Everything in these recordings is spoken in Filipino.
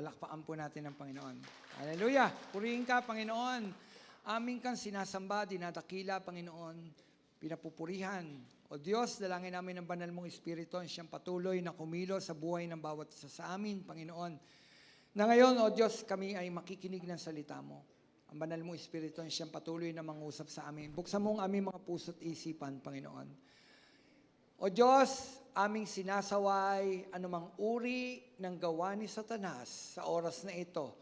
Palakpakan po natin ang Panginoon. Hallelujah! Purihin ka, Panginoon. Aming kang sinasamba, dinadakila, Panginoon. Pinapupurihan. O Diyos, dalangin namin ang banal mong Espiritu, siyang patuloy na kumilos sa buhay ng bawat isa sa amin, Panginoon. Na ngayon, O Diyos, kami ay makikinig ng salita mo. Ang banal mong Espiritu, siyang patuloy na mangusap sa amin. Buksan mo ang aming mga puso't isipan, Panginoon. O Diyos, aming sinasaway anumang uri ng gawa ni Satanas sa oras na ito.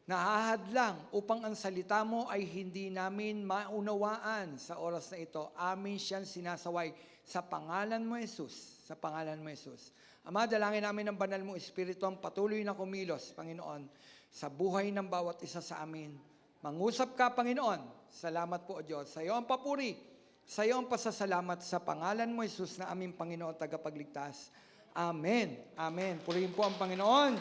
Nahahadlang upang ang salita mo ay hindi namin maunawaan sa oras na ito. Amin siyang sinasaway sa pangalan mo, Jesus. Sa pangalan mo, Jesus. Ama, dalangin namin ang banal mong Espiritu ang patuloy na kumilos, Panginoon, sa buhay ng bawat isa sa amin. Mangusap ka, Panginoon. Salamat po, O Diyos. Sa iyo ang papuri. Sa iyo ang pasasalamat sa pangalan mo, Jesus, na aming Panginoon tagapagligtas. Amen. Amen. Purihin po ang Panginoon.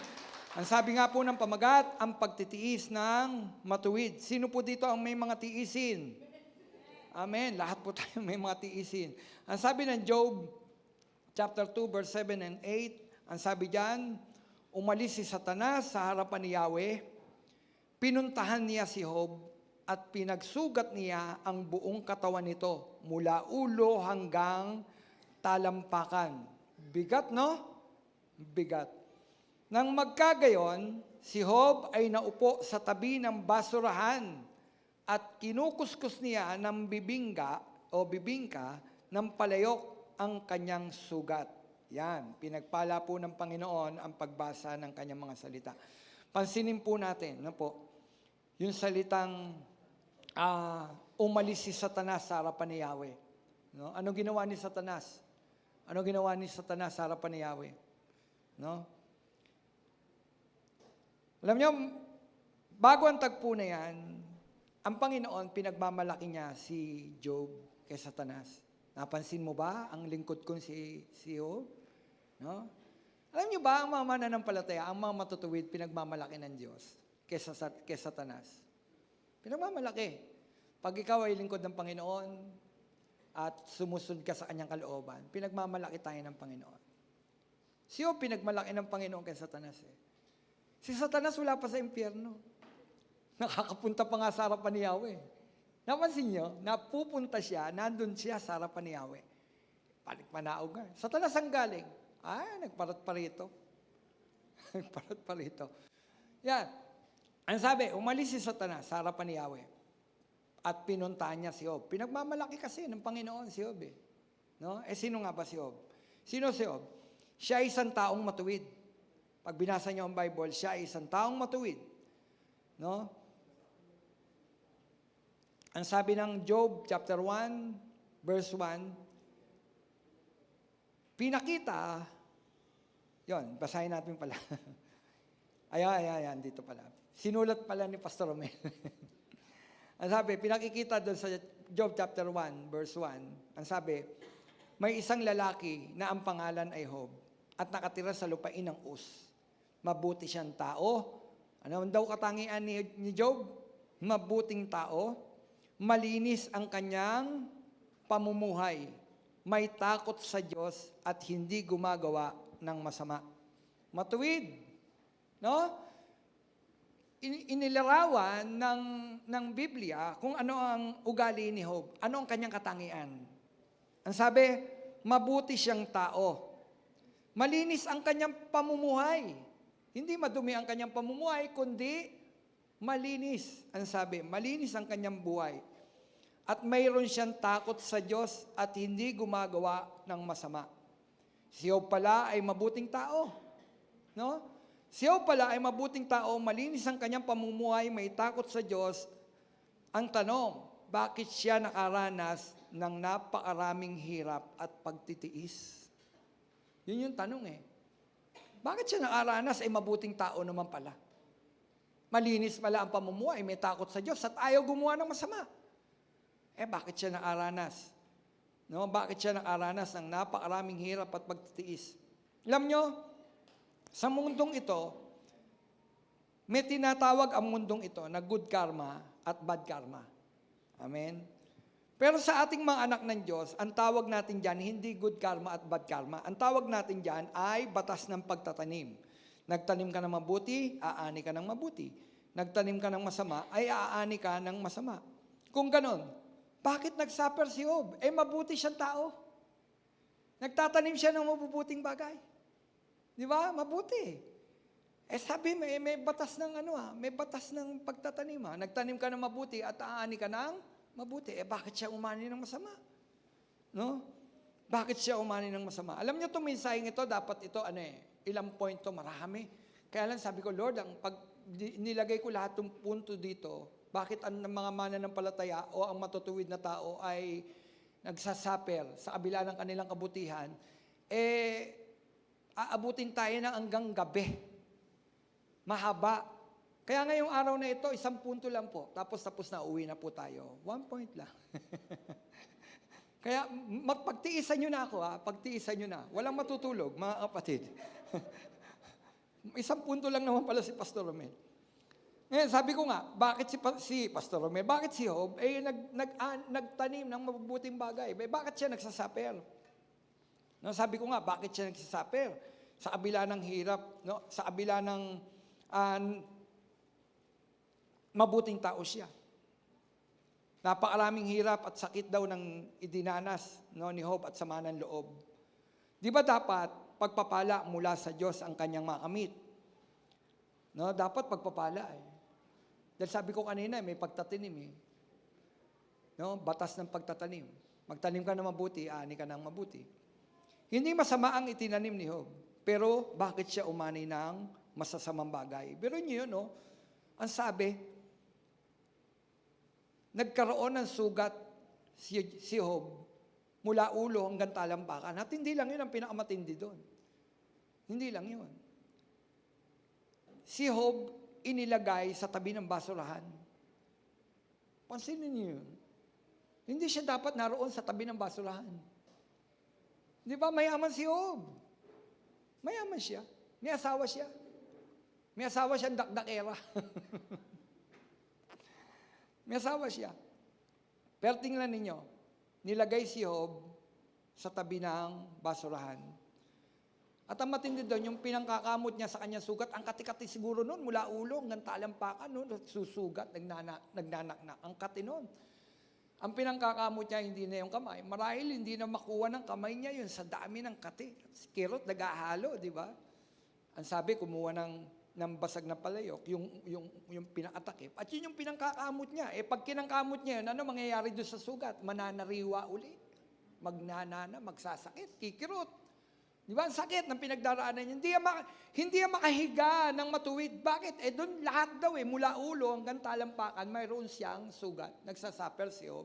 Ang sabi nga po ng pamagat, ang pagtitiis ng matuwid. Sino po dito ang may mga tiisin? Amen. Lahat po tayo may mga tiisin. Ang sabi ng Job, chapter 2, verse 7 and 8, ang sabi diyan, umalis si Satanas sa harapan ni Yahweh, pinuntahan niya si Job, at pinagsugat niya ang buong katawan nito, mula ulo hanggang talampakan. Bigat, no? Bigat. Nang magkagayon, si Job ay naupo sa tabi ng basurahan at kinukuskus niya ng bibingka ng palayok ang kanyang sugat. Yan, pinagpala po ng Panginoon ang pagbasa ng kanyang mga salita. Pansinin po natin, no po, yung salitang umalis si Satanas sa harapan ni Yahweh. No? Ano ginawa ni Satanas? Ano ginawa ni Satanas sa harapan ni Yahweh? No? Alam niyo, bago ang tagpo na yan, ang Panginoon, pinagmamalaki niya si Job kay Satanas. Napansin mo ba ang lingkod kong si Job? No? Alam niyo ba, ang mga mananampalataya, ang mga matutuwid, pinagmamalaki ng Diyos kay Satanas? Pinagmamalaki. Pag ikaw ay lingkod ng Panginoon at sumusunod ka sa kanyang kalooban, pinagmamalaki tayo ng Panginoon. Si Job, pinagmalaki ng Panginoon kay Satanas. Si Satanas wala pa sa impyerno. Nakakapunta pa nga sa harapan ni Yahweh. Napansin niyo, napupunta siya, nandun siya sa harapan ni Yahweh. Palikmanaog nga. Satanas ang galing. Nagparat pa rito. Nagparat pa rito. Yan. Ang sabi, umalis si Satanas sa harapan ni Yahweh at pinuntahan niya si Job. Pinagmamalaki kasi ng Panginoon si Job. No? Sino nga ba si Job? Sino si Job? Siya ay isang taong matuwid. Pag binasa niyo ang Bible, siya ay isang taong matuwid. No? Ang sabi ng Job, chapter 1, verse 1, pinakita, yon, basahin natin pala. Ayan, dito pala. Sinulat pala ni Pastor Romel. Ang sabi, pinakikita doon sa Job chapter 1, verse 1, ang sabi, may isang lalaki na ang pangalan ay Job at nakatira sa lupain ng Uz. Mabuti siyang tao. Ano daw katangian ni Job? Mabuting tao. Malinis ang kanyang pamumuhay. May takot sa Diyos at hindi gumagawa ng masama. Matuwid. No? Inilarawan ng Biblia kung ano ang ugali ni Job. Ano ang kanyang katangian. Ang sabi, mabuti siyang tao. Malinis ang kanyang pamumuhay. Hindi madumi ang kanyang pamumuhay, kundi malinis. Ang sabi, malinis ang kanyang buhay. At mayroon siyang takot sa Diyos at hindi gumagawa ng masama. Si Job pala ay mabuting tao. No? Si Job pala ay mabuting tao, malinis ang kanyang pamumuhay, may takot sa Diyos. Ang tanong, bakit siya nakaranas ng napakaraming hirap at pagtitiis? Yun yung tanong Bakit siya nakaranas ay mabuting tao naman pala? Malinis pala ang pamumuhay, may takot sa Diyos at ayaw gumawa ng masama. Bakit siya nakaranas? No? Bakit siya nakaranas ng napakaraming hirap at pagtitiis? Alam nyo, sa mundong ito, may tinatawag ang mundong ito na good karma at bad karma. Amen? Pero sa ating mga anak ng Diyos, ang tawag natin dyan, hindi good karma at bad karma. Ang tawag natin dyan ay batas ng pagtatanim. Nagtanim ka ng mabuti, aani ka ng mabuti. Nagtanim ka ng masama, ay aani ka ng masama. Kung ganon, bakit nagsuffer si Job? Mabuti siyang tao. Nagtatanim siya ng mabubuting bagay. Di ba? Mabuti. Sabi, may batas ng may batas ng pagtatanim. Nagtanim ka ng mabuti at aani ka ng mabuti. Bakit siya umani ng masama? No? Bakit siya umani ng masama? Alam niyo itong mensaheng ito, dapat ito, ilang point to, marami. Kaya lang sabi ko, Lord, pag nilagay ko lahat ng punto dito, bakit ang mga mananampalataya o ang matutuwid na tao ay nagsasaper sa kabila ng kanilang kabutihan, aabutin tayo ng hanggang gabi. Mahaba. Kaya ngayong araw na ito, 1 punto lang po. Tapos na, uwi na po tayo. 1 point lang. Kaya pagtiisan nyo na ako, pagtiisan nyo na. Walang matutulog, mga kapatid. 1 punto lang naman pala si Pastor Romel. Ngayon, sabi ko nga, bakit si Pastor Romel, bakit si Job, nagtanim ng mabubuting bagay? Bakit siya nagsasaper? No, sabi ko nga, bakit siya nagsasaper? Sa kabila ng hirap, no? Sa kabila ng mabuting tao siya. Napakaraming hirap at sakit daw ng idinanas, no, ni Job at sama ng loob. Di ba dapat pagpapala mula sa Diyos ang kanyang makamit? No, dapat pagpapala Dahil sabi ko kanina, may pagtatanim No, batas ng pagtatanim. Magtanim ka ng mabuti, aani ka ng mabuti. Hindi masama ang itinanim ni Job, pero bakit siya umani ng masasamang bagay? Pero niyo no, ang sabi, nagkaroon ng sugat si Job mula ulo hanggang talampakan. At hindi lang yun ang pinakamatindi doon. Hindi lang yun. Si Job inilagay sa tabi ng basurahan. Pansinin niyo yun. Hindi siya dapat naroon sa tabi ng basurahan. Di ba mayaman si Job? Mayaman siya. May asawa siya. May asawa siyang dakdakera. May asawa siya. Pero tingnan ninyo, nilagay si Job sa tabi ng basurahan. At ang matindi doon, yung pinangkakamot niya sa kanyang sugat, ang kati-kati siguro noon, mula ulo hanggang talampakan noon, susugat, nagnanaknak. Ang kati noon. Ang pinangkakamot niya, hindi na yung kamay. Marahil hindi na makuha ng kamay niya yun sa dami ng kati. Kirot, nagahalo, di ba? Ang sabi, kumuha ng basag na palayok, yung pinakatakip. At yun yung pinangkakamot niya. Pag kinangkamot niya yun, ano mangyayari doon sa sugat? Mananariwa uli. Magnanana, magsasakit, kikirot. Di ba? Ang sakit ng pinagdaraanan niya. Hindi yan makahiga ng matuwid. Bakit? Doon lahat daw mula ulo hanggang talampakan, mayroon siyang sugat. Nagsasuffer si Job.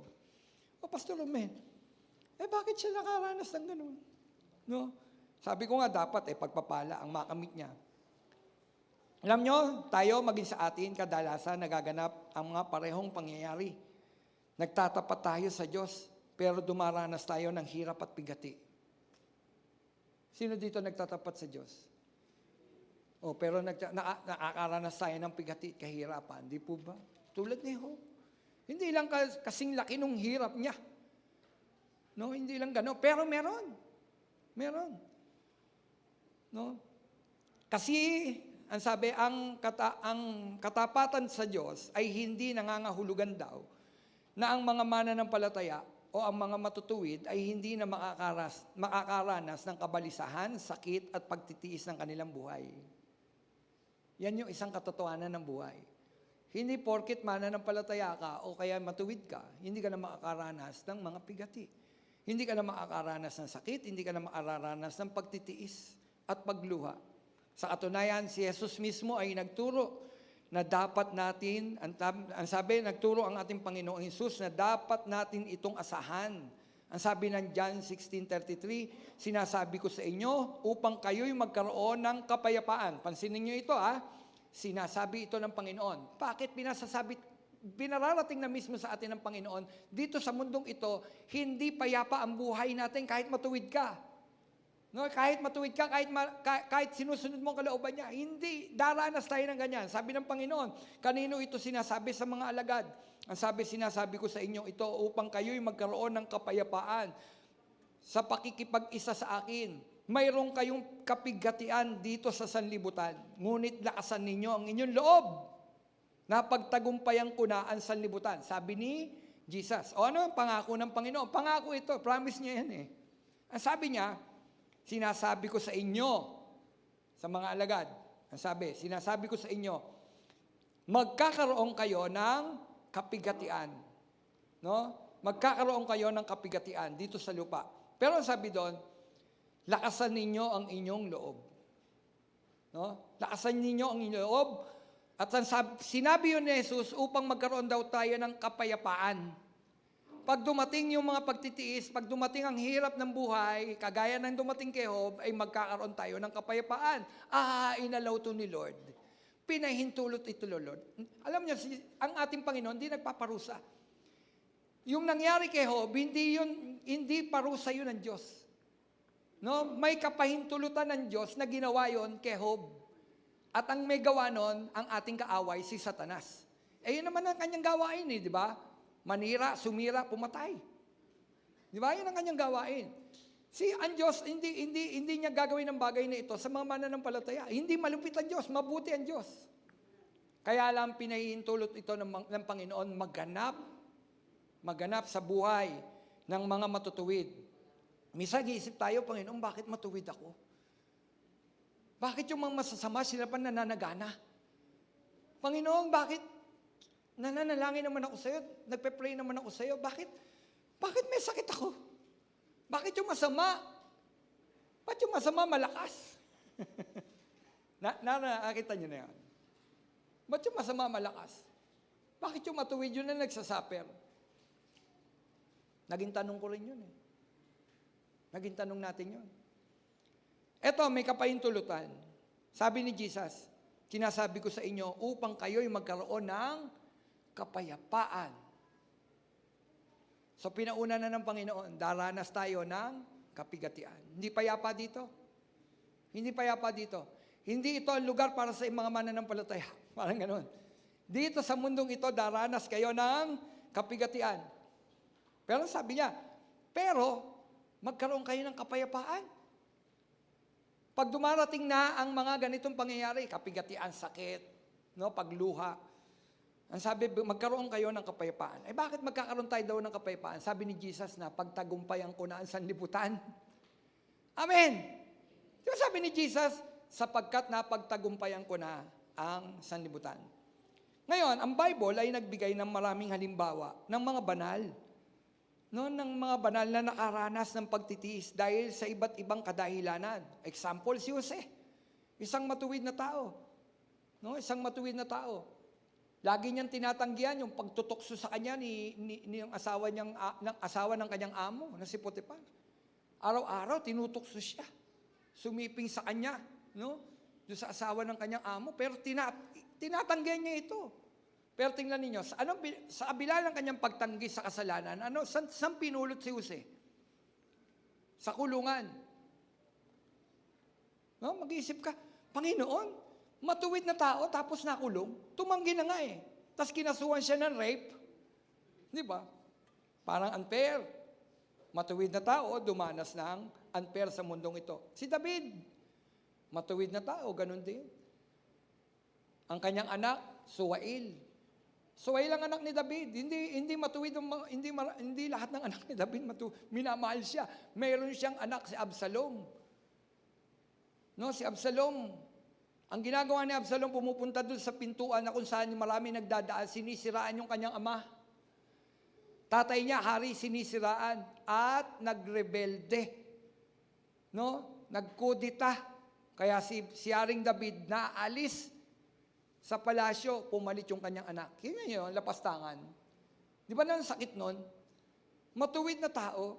Pastor Romel, bakit siya nakaranas ng ganun? No? Sabi ko nga dapat pagpapala ang makamit niya. Alam nyo, tayo maging sa atin, kadalasan nagaganap ang mga parehong pangyayari. Nagtatapat tayo sa Diyos, pero dumaranas tayo ng hirap at bigati. Sino dito nagtatapat sa Diyos? Pero nakakaranas tayo ng bigati at kahirapan. Di po ba? Tulad ni Job. Hindi lang kasing laki nung hirap niya. No, hindi lang gano'n. Pero meron. Meron. No? Kasi ang sabi, ang katapatan sa Diyos ay hindi nangangahulugan daw na ang mga mananampalataya o ang mga matutuwid ay hindi na makakaranas ng kabalisahan, sakit at pagtitiis ng kanilang buhay. Yan yung isang katotohanan ng buhay. Hindi porket mananampalataya ka o kaya matuwid ka, hindi ka na makakaranas ng mga pigati. Hindi ka na makakaranas ng sakit, hindi ka na makakaranas ng pagtitiis at pagluha. Sa katunayan, si Jesus mismo ay nagturo na dapat natin, ang sabi, nagturo ang ating Panginoong Hesus na dapat natin itong asahan. Ang sabi ng John 16:33, sinasabi ko sa inyo upang kayo'y magkaroon ng kapayapaan. Pansinin niyo ito sinasabi ito ng Panginoon. Bakit pinararating na mismo sa atin ng Panginoon, dito sa mundong ito, hindi payapa ang buhay natin kahit matuwid ka. No, kahit matuwid ka, kahit sinusunod mo ang kalooban niya, hindi, daranas tayo ng ganyan. Sabi ng Panginoon, kanino ito sinasabi? Sa mga alagad. Ang sabi, sinasabi ko sa inyo ito upang kayo'y magkaroon ng kapayapaan sa pakikipag-isa sa akin. mayroon kayong kapigatian dito sa sanlibutan, ngunit lakasan ninyo ang inyong loob na pagtagumpayan ko na ang sanlibutan. Sabi ni Jesus. O ano ang pangako ng Panginoon? Pangako ito, promise niya yan eh. Ang sabi niya, sinasabi ko sa inyo, sa mga alagad, ang sabi, sinasabi ko sa inyo, magkakaroon kayo ng kapigatian. No? Magkakaroon kayo ng kapigatian dito sa lupa. Pero ang sabi doon, lakasan ninyo ang inyong loob. No? Lakasan ninyo ang inyong loob. At sinabi yun ni Jesus upang magkaroon daw tayo ng kapayapaan. Pag dumating yung mga pagtitiis, pag dumating ang hirap ng buhay, kagaya ng dumating kay Job, ay magkakaroon tayo ng kapayapaan. Inalaw to ni Lord. Pinahintulot ito, Lord. Alam niyo, ang ating Panginoon, hindi nagpaparusa. Yung nangyari kay Job, hindi parusa yun ng Diyos. No? May kapahintulutan ng Diyos na ginawa yon kay Job. At ang may gawa nun, ang ating kaaway, si Satanas. Yun naman ang kanyang gawain di ba? Manira, sumira, pumatay. Di ba? Yun ang kanyang gawain. Ang Diyos, hindi niya gagawin ng bagay na ito sa mga mananampalataya. Hindi malupit ang Diyos, mabuti ang Diyos. Kaya lang pinahihintulot ito ng Panginoon maganap sa buhay ng mga matutuwid. Minsan iisip tayo, Panginoon, bakit matuwid ako? Bakit yung mga masasama sila pa nananagana? Panginoon, bakit nananalangin naman ako sa iyo? Nagpe-pray naman ako sa iyo? Bakit may sakit ako? Bakit yung masama? Ba't yung masama malakas? Nakakita niyo na yan. Ba't yung masama malakas? Bakit yung matuwid yun na nagsasaper? Naging tanong ko rin yun Naging tanong natin yun. Eto, may kapahintulutan. Sabi ni Jesus, sinasabi ko sa inyo, upang kayo'y magkaroon ng kapayapaan. So, pinauna na ng Panginoon, daranas tayo ng kapigatian. Hindi payapa dito. Hindi payapa dito. Hindi ito ang lugar para sa mga mananampalataya. Parang ganun. Dito sa mundong ito, daranas kayo ng kapigatian. Pero sabi niya, magkaroon kayo ng kapayapaan. Pag dumarating na ang mga ganitong pangyayari, kapigatian, sakit, pagluha, ang sabi, magkaroon kayo ng kapayapaan. Bakit magkakaroon tayo daw ng kapayapaan? Sabi ni Jesus na, pagtagumpayan ko na ang sanlibutan. Amen! Di ba sabi ni Jesus, sapagkat napagtagumpayan ko na ang sanlibutan. Ngayon, ang Bible ay nagbigay ng maraming halimbawa ng mga banal. Ng mga banal na nakaranas ng pagtitiis dahil sa iba't ibang kadahilanan. Example, si Jose. Isang matuwid na tao. Isang matuwid na tao. Lagi niyang tinatanggihan yung pagtutokso sa kanya ng asawa ng kanyang amo, na si Potiphar. Araw-araw, tinutokso siya. Sumiping sa kanya, doon sa asawa ng kanyang amo. Pero tinatanggihan niya ito. Pero tingnan ninyo, sa kabila ng kanyang pagtanggi sa kasalanan, saan pinulot si Jose? Sa kulungan. Mag-iisip ka, Panginoon, matuwid na tao tapos nakulong, tumanggi na nga Tapos kinasuhan siya ng rape. Di ba? Parang unfair. Matuwid na tao, dumanas ng unfair sa mundong ito. Si David, matuwid na tao, ganun din. Ang kanyang anak, Suwail. Suwail ang anak ni David. Hindi matuwid, hindi lahat ng anak ni David minamahal siya. Mayroon siyang anak, si Absalom. Si Absalom, ang ginagawa ni Absalom, pumupunta doon sa pintuan na kung saan marami nagdadaan, sinisiraan yung kanyang ama. Tatay niya, hari, sinisiraan at nagrebelde. Nagkudita. Kaya si Haring David naalis sa palasyo, pumalit yung kanyang anak. Yun, lapastangan. Di ba ang sakit nun? Matuwid na tao,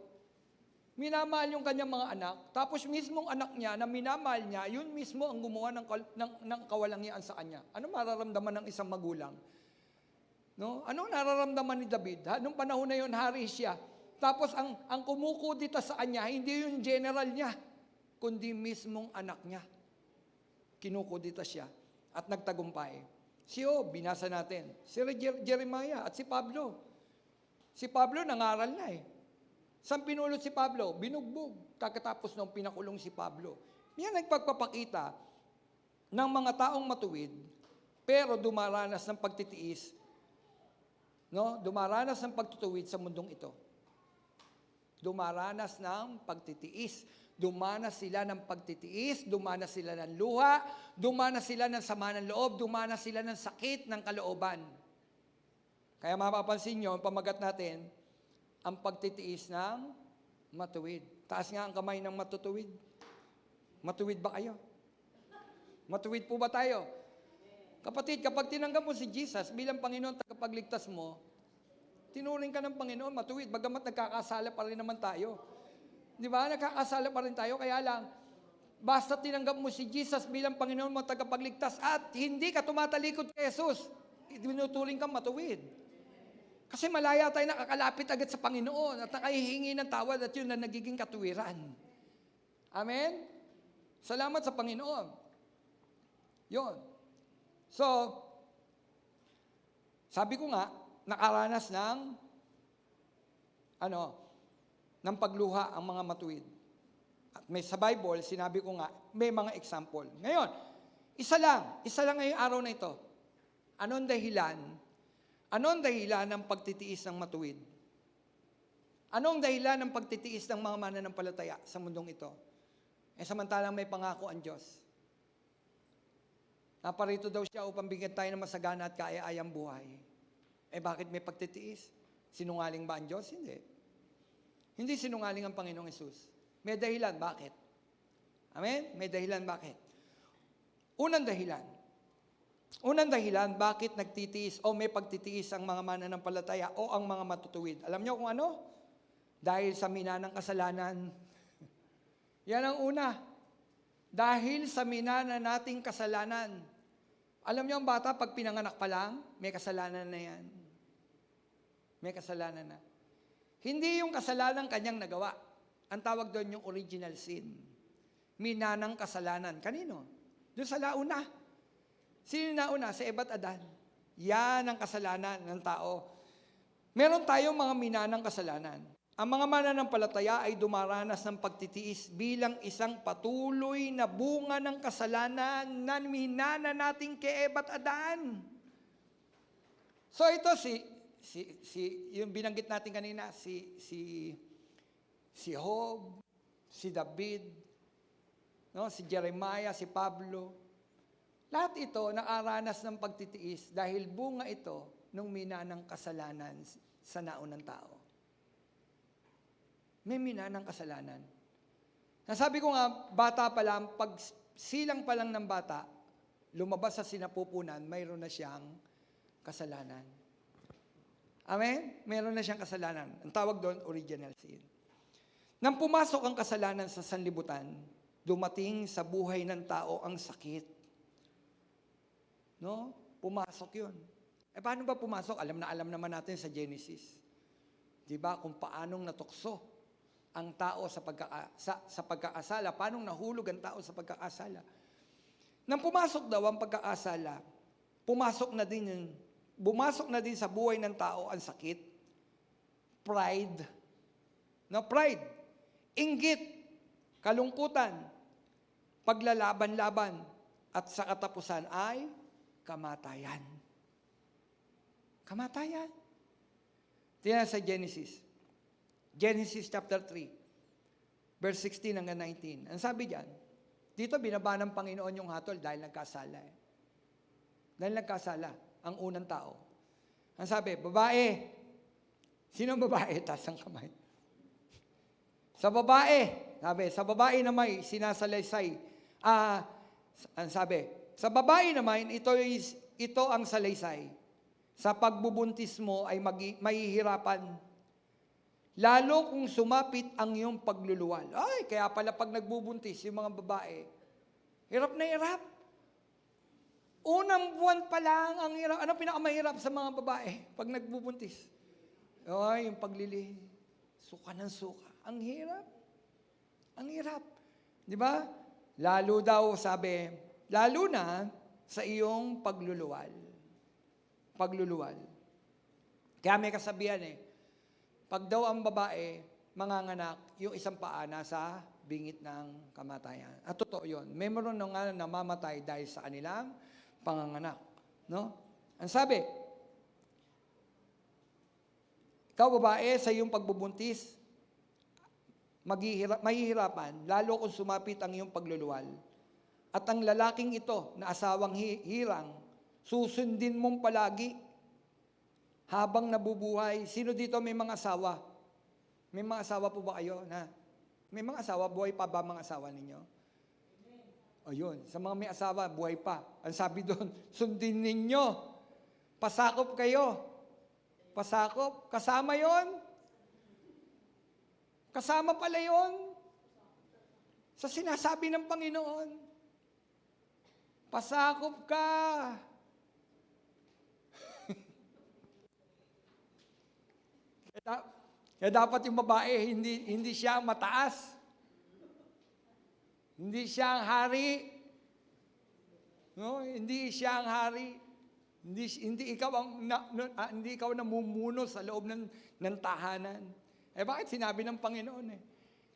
minamahal yung kanyang mga anak, tapos mismong anak niya na minamahal niya, yun mismo ang gumawa ng kawalangian sa kanya. Ano mararamdaman ng isang magulang? Ano nararamdaman ni David? Nung panahon na yun, hari siya. Tapos ang kumukudita sa kanya, hindi yung general niya, kundi mismong anak niya. Kinukudita siya. At nagtagumpay. Si Job, binasa natin. Si Jeremiah at si Pablo. Si Pablo nangaral na Saan pinulot si Pablo? Binugbog. Pagkatapos nung pinakulong si Pablo. Yan nagpagpapakita ng mga taong matuwid, pero dumaranas ng pagtitiis, no? Dumaranas ng pagtutuwid sa mundong ito. Dumaranas ng pagtitiis. Dumanas sila ng pagtitiis, dumanas sila ng luha, dumanas sila ng sama ng loob, dumanas sila ng sakit ng kalooban. Kaya mapapansin nyo, ang pamagat natin, ang pagtitiis ng matuwid. Taas nga ang kamay ng matutuwid. Matuwid ba kayo? Matuwid po ba tayo? Kapatid, kapag tinanggap mo si Jesus bilang Panginoon tagapagligtas mo, tinuring ka ng Panginoon, matuwid, bagamat nagkakasala pa rin naman tayo. Di ba? Nagkakasala pa rin tayo, kaya lang, basta tinanggap mo si Jesus bilang Panginoon mo tagapagligtas at hindi ka tumatalikod kay Jesus, tinuturing kang matuwid. Kasi malaya tayo nakakalapit agad sa Panginoon at nakahihingi ng tawad at yun na nagiging katuwiran. Amen? Salamat sa Panginoon. Yun. So, sabi ko nga, nakaranas ng ng pagluha ang mga matuwid. At may sa Bible, sinabi ko nga, may mga example. Ngayon, isa lang ngayong araw na ito. Anong dahilan ng pagtitiis ng matuwid? Anong dahilan ng pagtitiis ng mga mananampalataya sa mundong ito? Samantalang may pangako ang Diyos. Naparito daw siya upang bigyan tayo ng masagana at kaaya-ayang buhay. Bakit may pagtitiis? Sinungaling ba ang Diyos? Hindi. Hindi sinungaling ang Panginoong Hesus. May dahilan, bakit? Amen? May dahilan, bakit? Unang dahilan, bakit nagtitiis o may pagtitiis ang mga mananampalataya o ang mga matutuwid. Alam niyo kung ano? Dahil sa minanang kasalanan. Yan ang una. Dahil sa minana nating kasalanan. Alam niyo ang bata, pag pinanganak pa lang, may kasalanan na yan. May kasalanan na. Hindi yung kasalanan kanyang nagawa. Ang tawag doon yung original sin. Minanang kasalanan. Kanino? Doon sa launa. Sino nauna? Si Eva at Adan. Yan ang kasalanan ng tao. Meron tayong mga minanang kasalanan. Ang mga mananampalataya ay dumaranas ng pagtitiis bilang isang patuloy na bunga ng kasalanan na minana natin kay Eva at Adan. So ito yung binanggit natin kanina, si Job, si David, no, si Jeremiah, si Pablo. Lahat ito nakaranas ng pagtitiis dahil bunga ito nung minanang kasalanan sa naunang tao. May minanang kasalanan. Nasabi ko nga, bata pa lang, pag silang pa lang ng bata, lumabas sa sinapupunan, mayroon na siyang kasalanan. Amen? Meron na siyang kasalanan. Ang tawag doon, original sin. Nang pumasok ang kasalanan sa sanlibutan, dumating sa buhay ng tao ang sakit. No? Pumasok yun. Paano ba pumasok? Alam naman natin sa Genesis. Diba? Kung paanong natukso ang tao sa pagkakasala. Paanong nahulog ang tao sa pagkakasala. Nang pumasok daw ang pagkakasala, bumasok na din sa buhay ng tao ang sakit, pride, inggit, kalungkutan, paglalaban-laban, at sa katapusan ay kamatayan. Kamatayan. Tingnan sa Genesis. Genesis chapter 3, verse 16 hanggang 19. Ang sabi diyan, dito binaba ng Panginoon yung hatol dahil nagkasala. Dahil nagkasala ang unang tao. Ang sabi, babae. Sino ang babae? Taas ang kamay. Sa babae na may sinasalaysay. Ang sabi, sa babae naman, ito ang salaysay. Sa pagbubuntis mo ay mahihirapan. Lalo kung sumapit ang iyong pagluluwal. Kaya pala pag nagbubuntis yung mga babae, hirap na hirap. Unang buwan pa lang ang hirap. Ano pinakamahirap sa mga babae pag nagbubuntis? Yung paglili. Suka ng suka. Ang hirap. Ang hirap. Di ba? Lalo daw, sabi, lalo na sa iyong pagluluwal. Pagluluwal. Kaya may kasabihan pag daw ang babae manganganak, yung isang paa nasa bingit ng kamatayan. At totoo yun. May meron na nga namamatay dahil sa kanilang panganganak. No? Ang sabi, ikaw babae, sa iyong pagbubuntis, mahihirapan, lalo kung sumapit ang iyong pagluluwal. At ang lalaking ito, na asawang hirang, susundin mong palagi habang nabubuhay. Sino dito may mga asawa? May mga asawa po ba kayo? May mga asawa, buhay pa ba mga asawa ninyo? O yun, sa mga may asawa, buhay pa. Ang sabi doon, sundin ninyo. Pasakop kayo. Pasakop. Kasama yon. Kasama pala yon sa sinasabi ng Panginoon. Pasakop ka. Kaya dapat yung babae, hindi siya mataas. Hindi siya ang hari. No, hindi siya ang hari. Hindi ikaw namumuno sa loob ng tahanan. Bakit sinabi ng Panginoon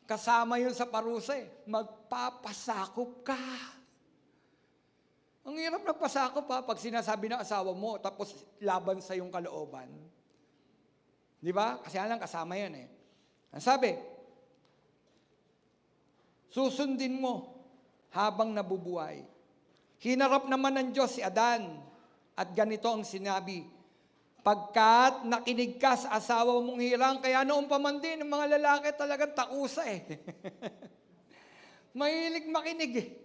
Kasama yun sa parusa Magpapasakop ka. Ang hirap nagpasakop pag sinasabi ng asawa mo, tapos laban sa iyong kalooban. Di ba? Kasi alang kasama yan Ang sabi, susundin mo habang nabubuhay. Hinarap naman ng Diyos si Adan at ganito ang sinabi, pagkat nakinig ka sa asawa mong hirang, kaya noong pa man din, ang mga lalaki talagang takusa Mahilig makinig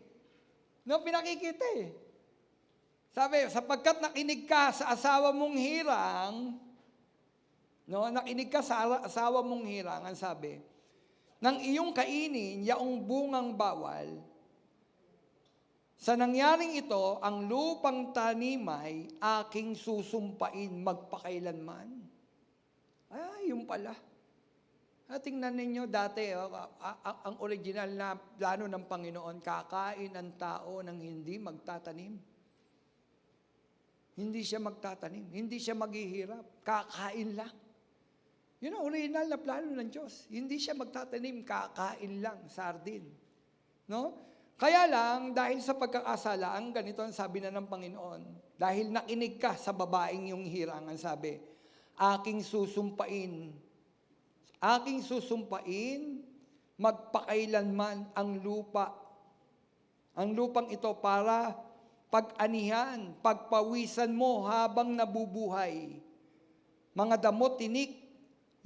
No, pinakikita Sabi, sapagkat nakinig ka sa asawa mong hirang, no, nakinig ka sa asawa mong hirang, ang sabi, nang iyong kainin, yaong bungang bawal, sa nangyaring ito, ang lupang tanimay, aking susumpain magpakailanman. Yung pala. Tingnan ninyo dati, ang original na plano ng Panginoon, kakain ang tao ng hindi magtatanim. Hindi siya magtatanim, hindi siya maghihirap, kakain lang. Yun ang original na plano ng Diyos. Hindi siya magtatanim, kakain lang, sardin. No? Kaya lang, dahil sa pagkakasalaan, ganito ang sabi na ng Panginoon. Dahil nakinig ka sa babaeng yung hirang, ang sabi, aking susumpain, magpakailanman ang lupa. Ang lupang ito para pag-anihan, pagpawisan mo habang nabubuhay. Mga damot, tinik,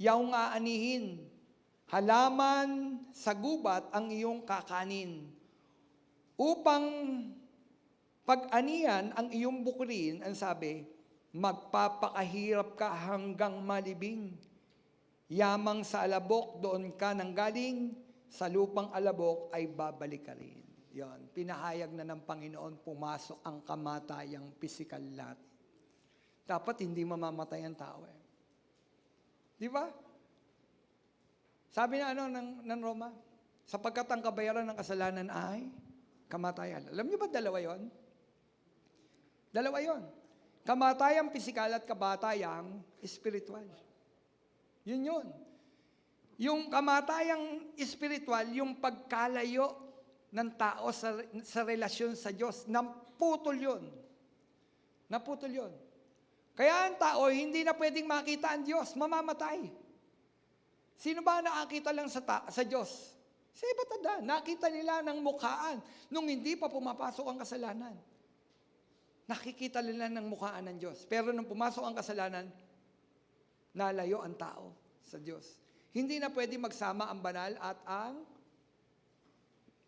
yaong aanihin, halaman sa gubat ang iyong kakanin. Upang pag-anihan ang iyong bukirin, ang sabi, magpapakahirap ka hanggang malibing. Yamang sa alabok, doon ka nanggaling, sa lupang alabok ay babalik ka rin. Yan, pinahayag na ng Panginoon, pumasok ang kamatayang pisikal natin. Dapat hindi mamamatay ang tao Di ba? Sabi na ng Roma, sapagkat ang kabayaran ng kasalanan ay kamatayan. Alam niyo ba dalawa yon? Dalawa yon. Kamatayang pisikal at kamatayang espiritual. Yun. Yung kamatayang espiritual, yung pagkalayo ng tao sa relasyon sa Diyos, naputol yun. Kaya ang tao, hindi na pwedeng makita ang Diyos, mamamatay. Sino ba nakakita lang sa Diyos? Sa iba't ada, nakita nila ng mukhaan nung hindi pa pumapasok ang kasalanan. Nakikita nila ng mukhaan ng Diyos. Pero nung pumasok ang kasalanan, nalayo ang tao sa Diyos. Hindi na pwede magsama ang banal at ang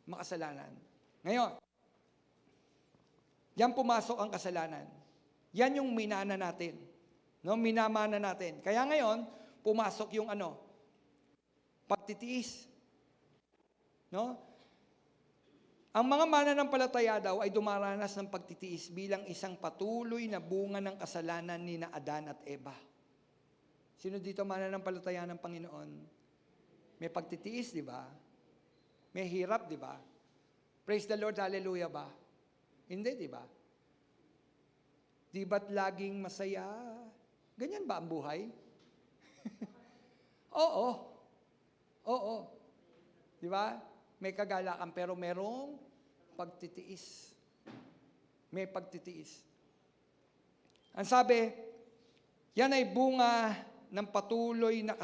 makasalanan. Ngayon, yan pumasok ang kasalanan. Yan yung minana natin. No? Minamana natin. Kaya ngayon, pumasok yung pagtitiis. No? Ang mga mananampalataya daw ay dumaranas ng pagtitiis bilang isang patuloy na bunga ng kasalanan ni na Adan at Eva. Sino dito mananampalataya ng Panginoon? May pagtitiis, di ba? May hirap, di ba? Praise the Lord, hallelujah ba? Hindi, di ba? Di ba't laging masaya? Ganyan ba ang buhay? Oo. Oo. Di ba? May kagalakan pero merong pagtitiis. May pagtitiis. Ang sabi, yan ay bunga ng patuloy na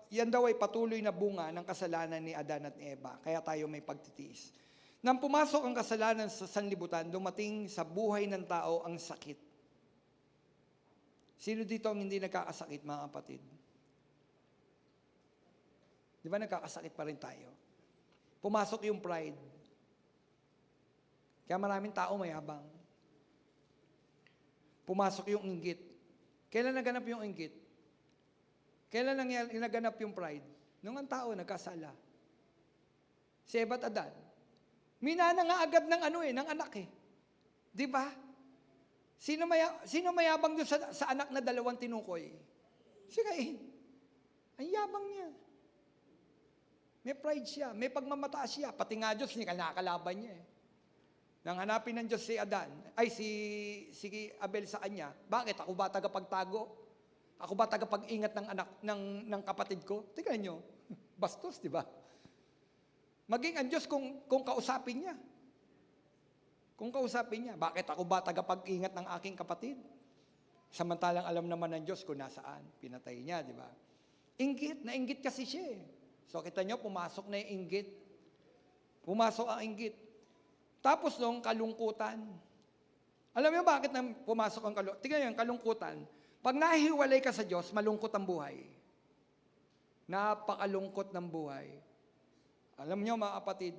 yan daw ay patuloy na bunga ng kasalanan ni Adan at ni Eva. Kaya tayo may pagtitiis. Nang pumasok ang kasalanan sa sanlibutan, dumating sa buhay ng tao ang sakit. Sino dito ang hindi nagkakasakit, mga kapatid? Di ba nagkakasakit pa rin tayo? Pumasok yung pride. Kaya maraming tao mayabang. Pumasok yung inggit. Kailan naganap yung inggit? Kailan naganap yung pride? Nung ang tao nagkasala. Si Eva at Adan. Minana nga agad ng anak eh. Di ba? Sino mayabang doon sa anak na dalawang tinukoy? Si Cain. Ang yabang niya. May pride siya, may pagmamataas siya. Pati nga Diyos, nakakalaban niya eh. Nang hanapin ng Diyos si Abel sa kanya, bakit? Ako ba tagapagtago? Ako ba tagapag-ingat ng anak ng kapatid ko? Tingnan nyo, bastos, di ba? Maging ang Diyos kung kausapin niya. Kung kausapin niya, bakit ako ba tagapag-ingat ng aking kapatid? Samantalang alam naman ng Diyos kung nasaan. Pinatay niya, di ba? Nainggit kasi siya eh. So kita nyo, pumasok na yung inggit. Pumasok ang inggit. Tapos nung kalungkutan. Alam mo bakit pumasok ang kalungkutan? Tingnan nyo, yung kalungkutan. Pag nahiwalay ka sa Diyos, malungkot ang buhay. Napakalungkot ng buhay. Alam nyo mga kapatid,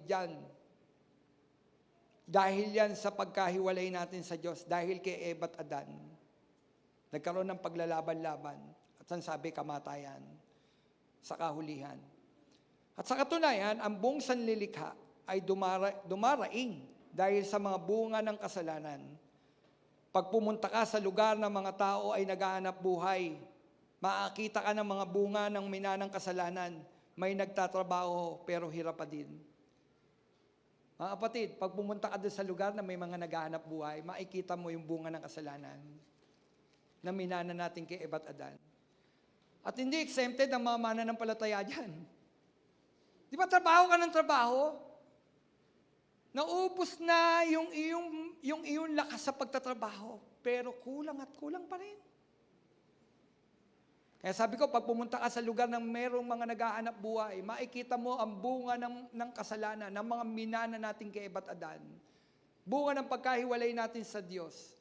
dahil yan sa pagkahiwalay natin sa Diyos, dahil kay Eva at Adan, nagkaroon ng paglalaban-laban. At ang sabi, kamatayan sa kahulihan. At sa katunayan, ang buong sanlilikha ay dumaraing dahil sa mga bunga ng kasalanan. Pag pumunta ka sa lugar ng mga tao ay naghahanap buhay, makakita ka ng mga bunga ng minanang kasalanan. May nagtatrabaho pero hirap pa din. Mga kapatid, pag pumunta ka doon sa lugar na may mga naghahanap buhay, makikita mo yung bunga ng kasalanan na minana natin kay Eva at Adan. At hindi exempted ang mga mananampalataya dyan. Di ba trabaho ka ng trabaho? Naubos na yung iyong lakas sa pagtatrabaho, pero kulang at kulang pa rin. Kaya sabi ko, pag pumunta ka sa lugar ng merong mga naghahanap buhay, makikita mo ang bunga ng kasalanan, ng mga minana natin kay Eva at Adan. Bunga ng pagkahiwalay natin sa Diyos.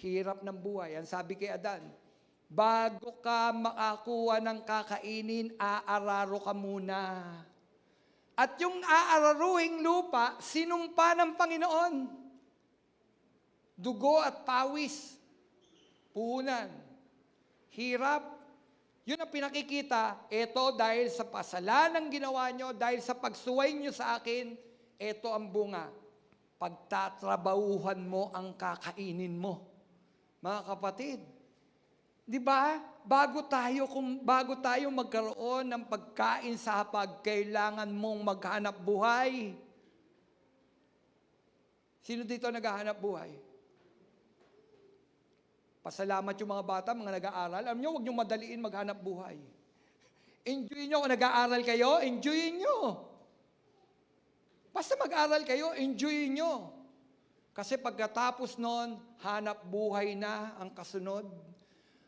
Hirap ng buhay. Ang sabi kay Adan, bago ka makakuha ng kakainin, aararo ka muna. At yung aararuhing lupa, sinumpa ng Panginoon. Dugo at pawis. Puhunan. Hirap. Yun ang pinakikita. Ito dahil sa pasalanang ginawa nyo, dahil sa pagsuway nyo sa akin, ito ang bunga. Pagtatrabahuhan mo ang kakainin mo. Mga kapatid, di ba? Bago tayo magkaroon ng pagkain sa hapag, kailangan mong maghanap buhay. Sino dito naghahanap buhay? Pasalamat yung mga bata, mga nag-aaral. Alam nyo, huwag nyo madaliin maghanap buhay. Enjoy nyo kung nag-aaral kayo, enjoy nyo. Basta mag-aral kayo, enjoy nyo. Kasi pagkatapos nun, hanap buhay na ang kasunod.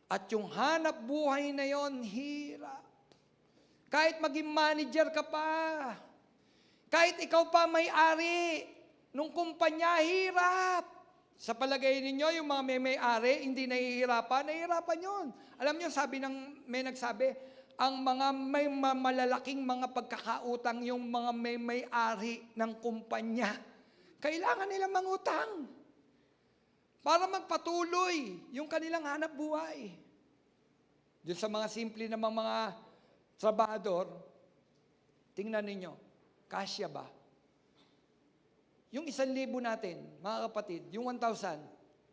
At yung hanap buhay na yon, hirap. Kahit maging manager ka pa, kahit ikaw pa may-ari nung kumpanya, hirap. Sa palagay ninyo, yung mga may-ari, hindi nahihirapan yun. Alam nyo, may nagsabi, ang mga may malalaking mga pagkakautang, yung mga may-ari ng kumpanya, kailangan nilang mangutang para magpatuloy yung kanilang hanap buhay. Doon sa mga simple na mga trabahador, tingnan ninyo, kasya ba? Yung 1,000 natin, mga kapatid, yung 1,000,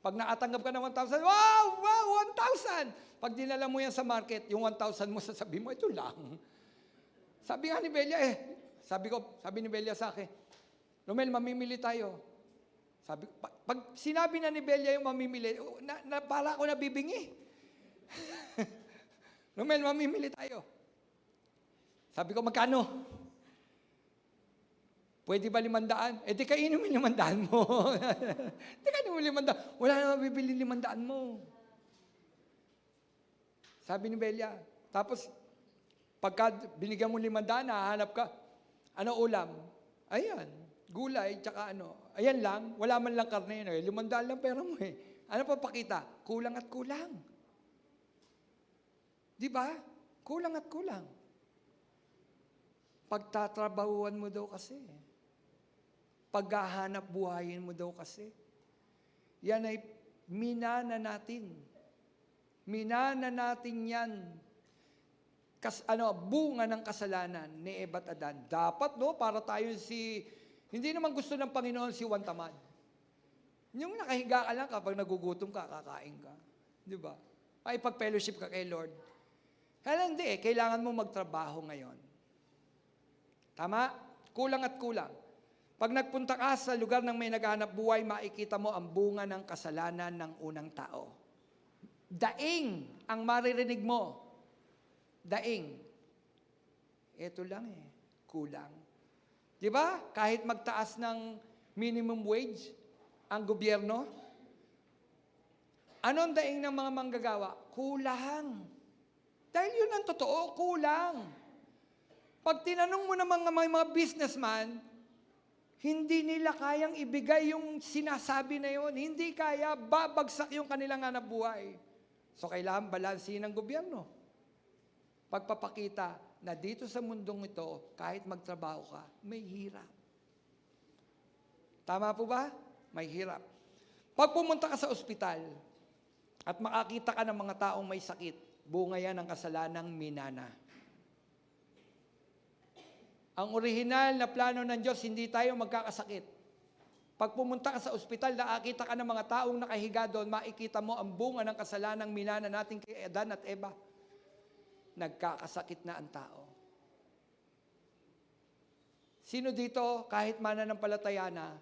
pag nakatanggap ka ng 1,000, wow, 1,000! Pag dinala mo yan sa market, yung 1,000 mo, sasabihin mo, ito lang. Sabi nga ni Belia, sabi ni Belia sa akin, Romel, mamimili tayo. Pag sinabi na ni Belia yung mamimili, para ako nabibingi. Romel, mamimili tayo. Sabi ko, magkano? Pwede ba 500? Eh di kainin mo yung 500 mo. Di kainin mo 500. Wala na mabibili 500 mo. Sabi ni Belia. Tapos, pagka binigyan mo 500, nahanap ka. Ano ulam? Ayan, gulay, tsaka ano. Ayan lang, wala man lang karne. 500 lang pera mo eh. Ano pa pakita? Kulang at kulang. Di ba? Kulang at kulang. Pagtatrabahuan mo daw kasi. Paghahanap buhayin mo daw kasi. Yan ay minana natin. Minana natin yan. Bunga ng kasalanan ni Eva at Adan. Dapat, no, para tayo hindi naman gusto ng Panginoon si Juan Tamad. Yung nakahiga ka lang kapag nagugutom ka, kakain ka. Di ba? Ay, pag-fellowship ka kay Lord. Kaya hindi kailangan mo magtrabaho ngayon. Tama? Kulang at kulang. Pag nagpunta ka sa lugar ng may naghahanap buhay, makikita mo ang bunga ng kasalanan ng unang tao. Daing ang maririnig mo. Daing. Ito lang kulang. Di ba? Kahit magtaas ng minimum wage, ang gobyerno, anong daing ng mga manggagawa? Kulang. Dahil yun ang totoo, kulang. Pag tinanong mo ng mga businessman, hindi nila kayang ibigay yung sinasabi na yun. Hindi kaya, babagsak yung kanilang hanap buhay. So, kailangan balansin ng gobyerno. Pagpapakita na dito sa mundong ito, kahit magtrabaho ka, may hirap. Tama po ba? May hirap. Pag pumunta ka sa ospital at makakita ka ng mga taong may sakit, bunga yan ng kasalanang minana. Ang orihinal na plano ng Diyos, hindi tayo magkakasakit. Pag pumunta ka sa ospital, nakakita ka ng mga taong nakahiga doon, makikita mo ang bunga ng kasalanang minana natin kay Adan at Eva. Nagkakasakit na ang tao. Sino dito, kahit mananampalataya na,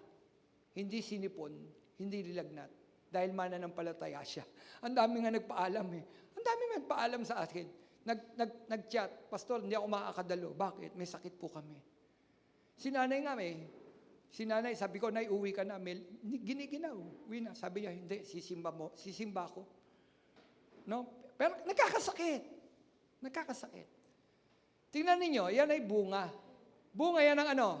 hindi sinipon, hindi lilagnat, dahil mananampalataya siya. Ang dami nga nagpaalam Ang dami nagpaalam sa akin. Nag-chat, Pastor, hindi ako makakadalo. Bakit? May sakit po kami. Si nanay nga Si nanay, sabi ko, Nay, uwi ka na. Giniginaw. Uwi na. Sabi niya, hindi, sisimba ako. No? Pero nagkakasakit. Tingnan ninyo, yan ay bunga. Bunga yan ng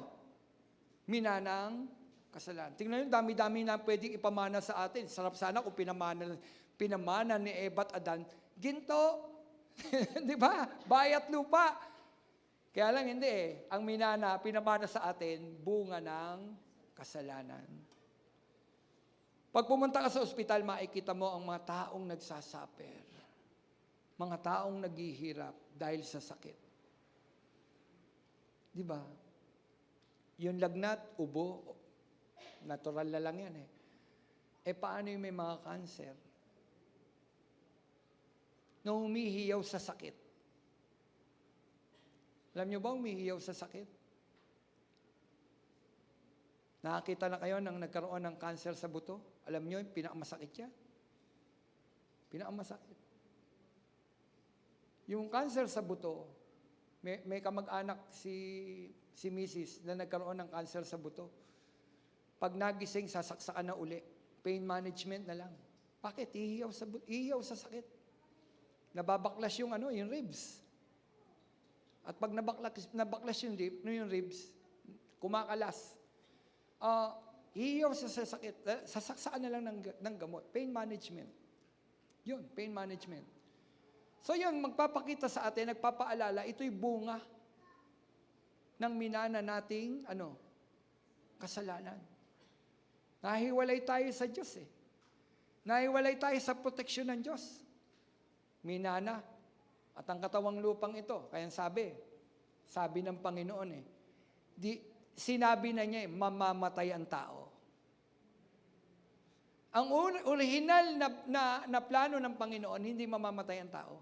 minanang kasalanan. Tingnan nyo, dami-dami na pwedeng ipamana sa atin. Sarap sana kung pinamana ni Eva at Adan. Ginto. Di ba? Bayat lupa. Kaya lang hindi Ang minana, pinamana sa atin, bunga ng kasalanan. Pag pumunta ka sa ospital, makikita mo ang mga taong nagsasaper. Mga taong naghihirap dahil sa sakit. Di ba? Yung lagnat, ubo, natural na lang yan paano yung may mga cancer? Na humihiyaw sa sakit. Alam niyo ba humihiyaw sa sakit? Nakakita na kayo nang nagkaroon ng cancer sa buto? Alam niyo, pinakamasakit yan. Pinakamasakit. Yung cancer sa buto, may kamag-anak si Mrs. na nagkaroon ng cancer sa buto. Pag nagising, sasaksakan na uli. Pain management na lang. Bakit? Ihiyaw sa sakit. Nababaklas yung ribs. At pag nabaklas yung ribs, kumakalas. Ihiyaw sa sakit. Sasaksaan na lang ng gamot. Pain management. Yun, pain management. So yun, magpapakita sa atin, nagpapaalala, ito'y bunga ng minana nating, kasalanan. Nahiwalay tayo sa Diyos Nahiwalay tayo sa proteksyon ng Diyos. Minana. At ang katawang lupang ito, kaya sabi ng Panginoon sinabi na niya mamamatay ang tao. Ang original na plano ng Panginoon, hindi mamamatay ang tao.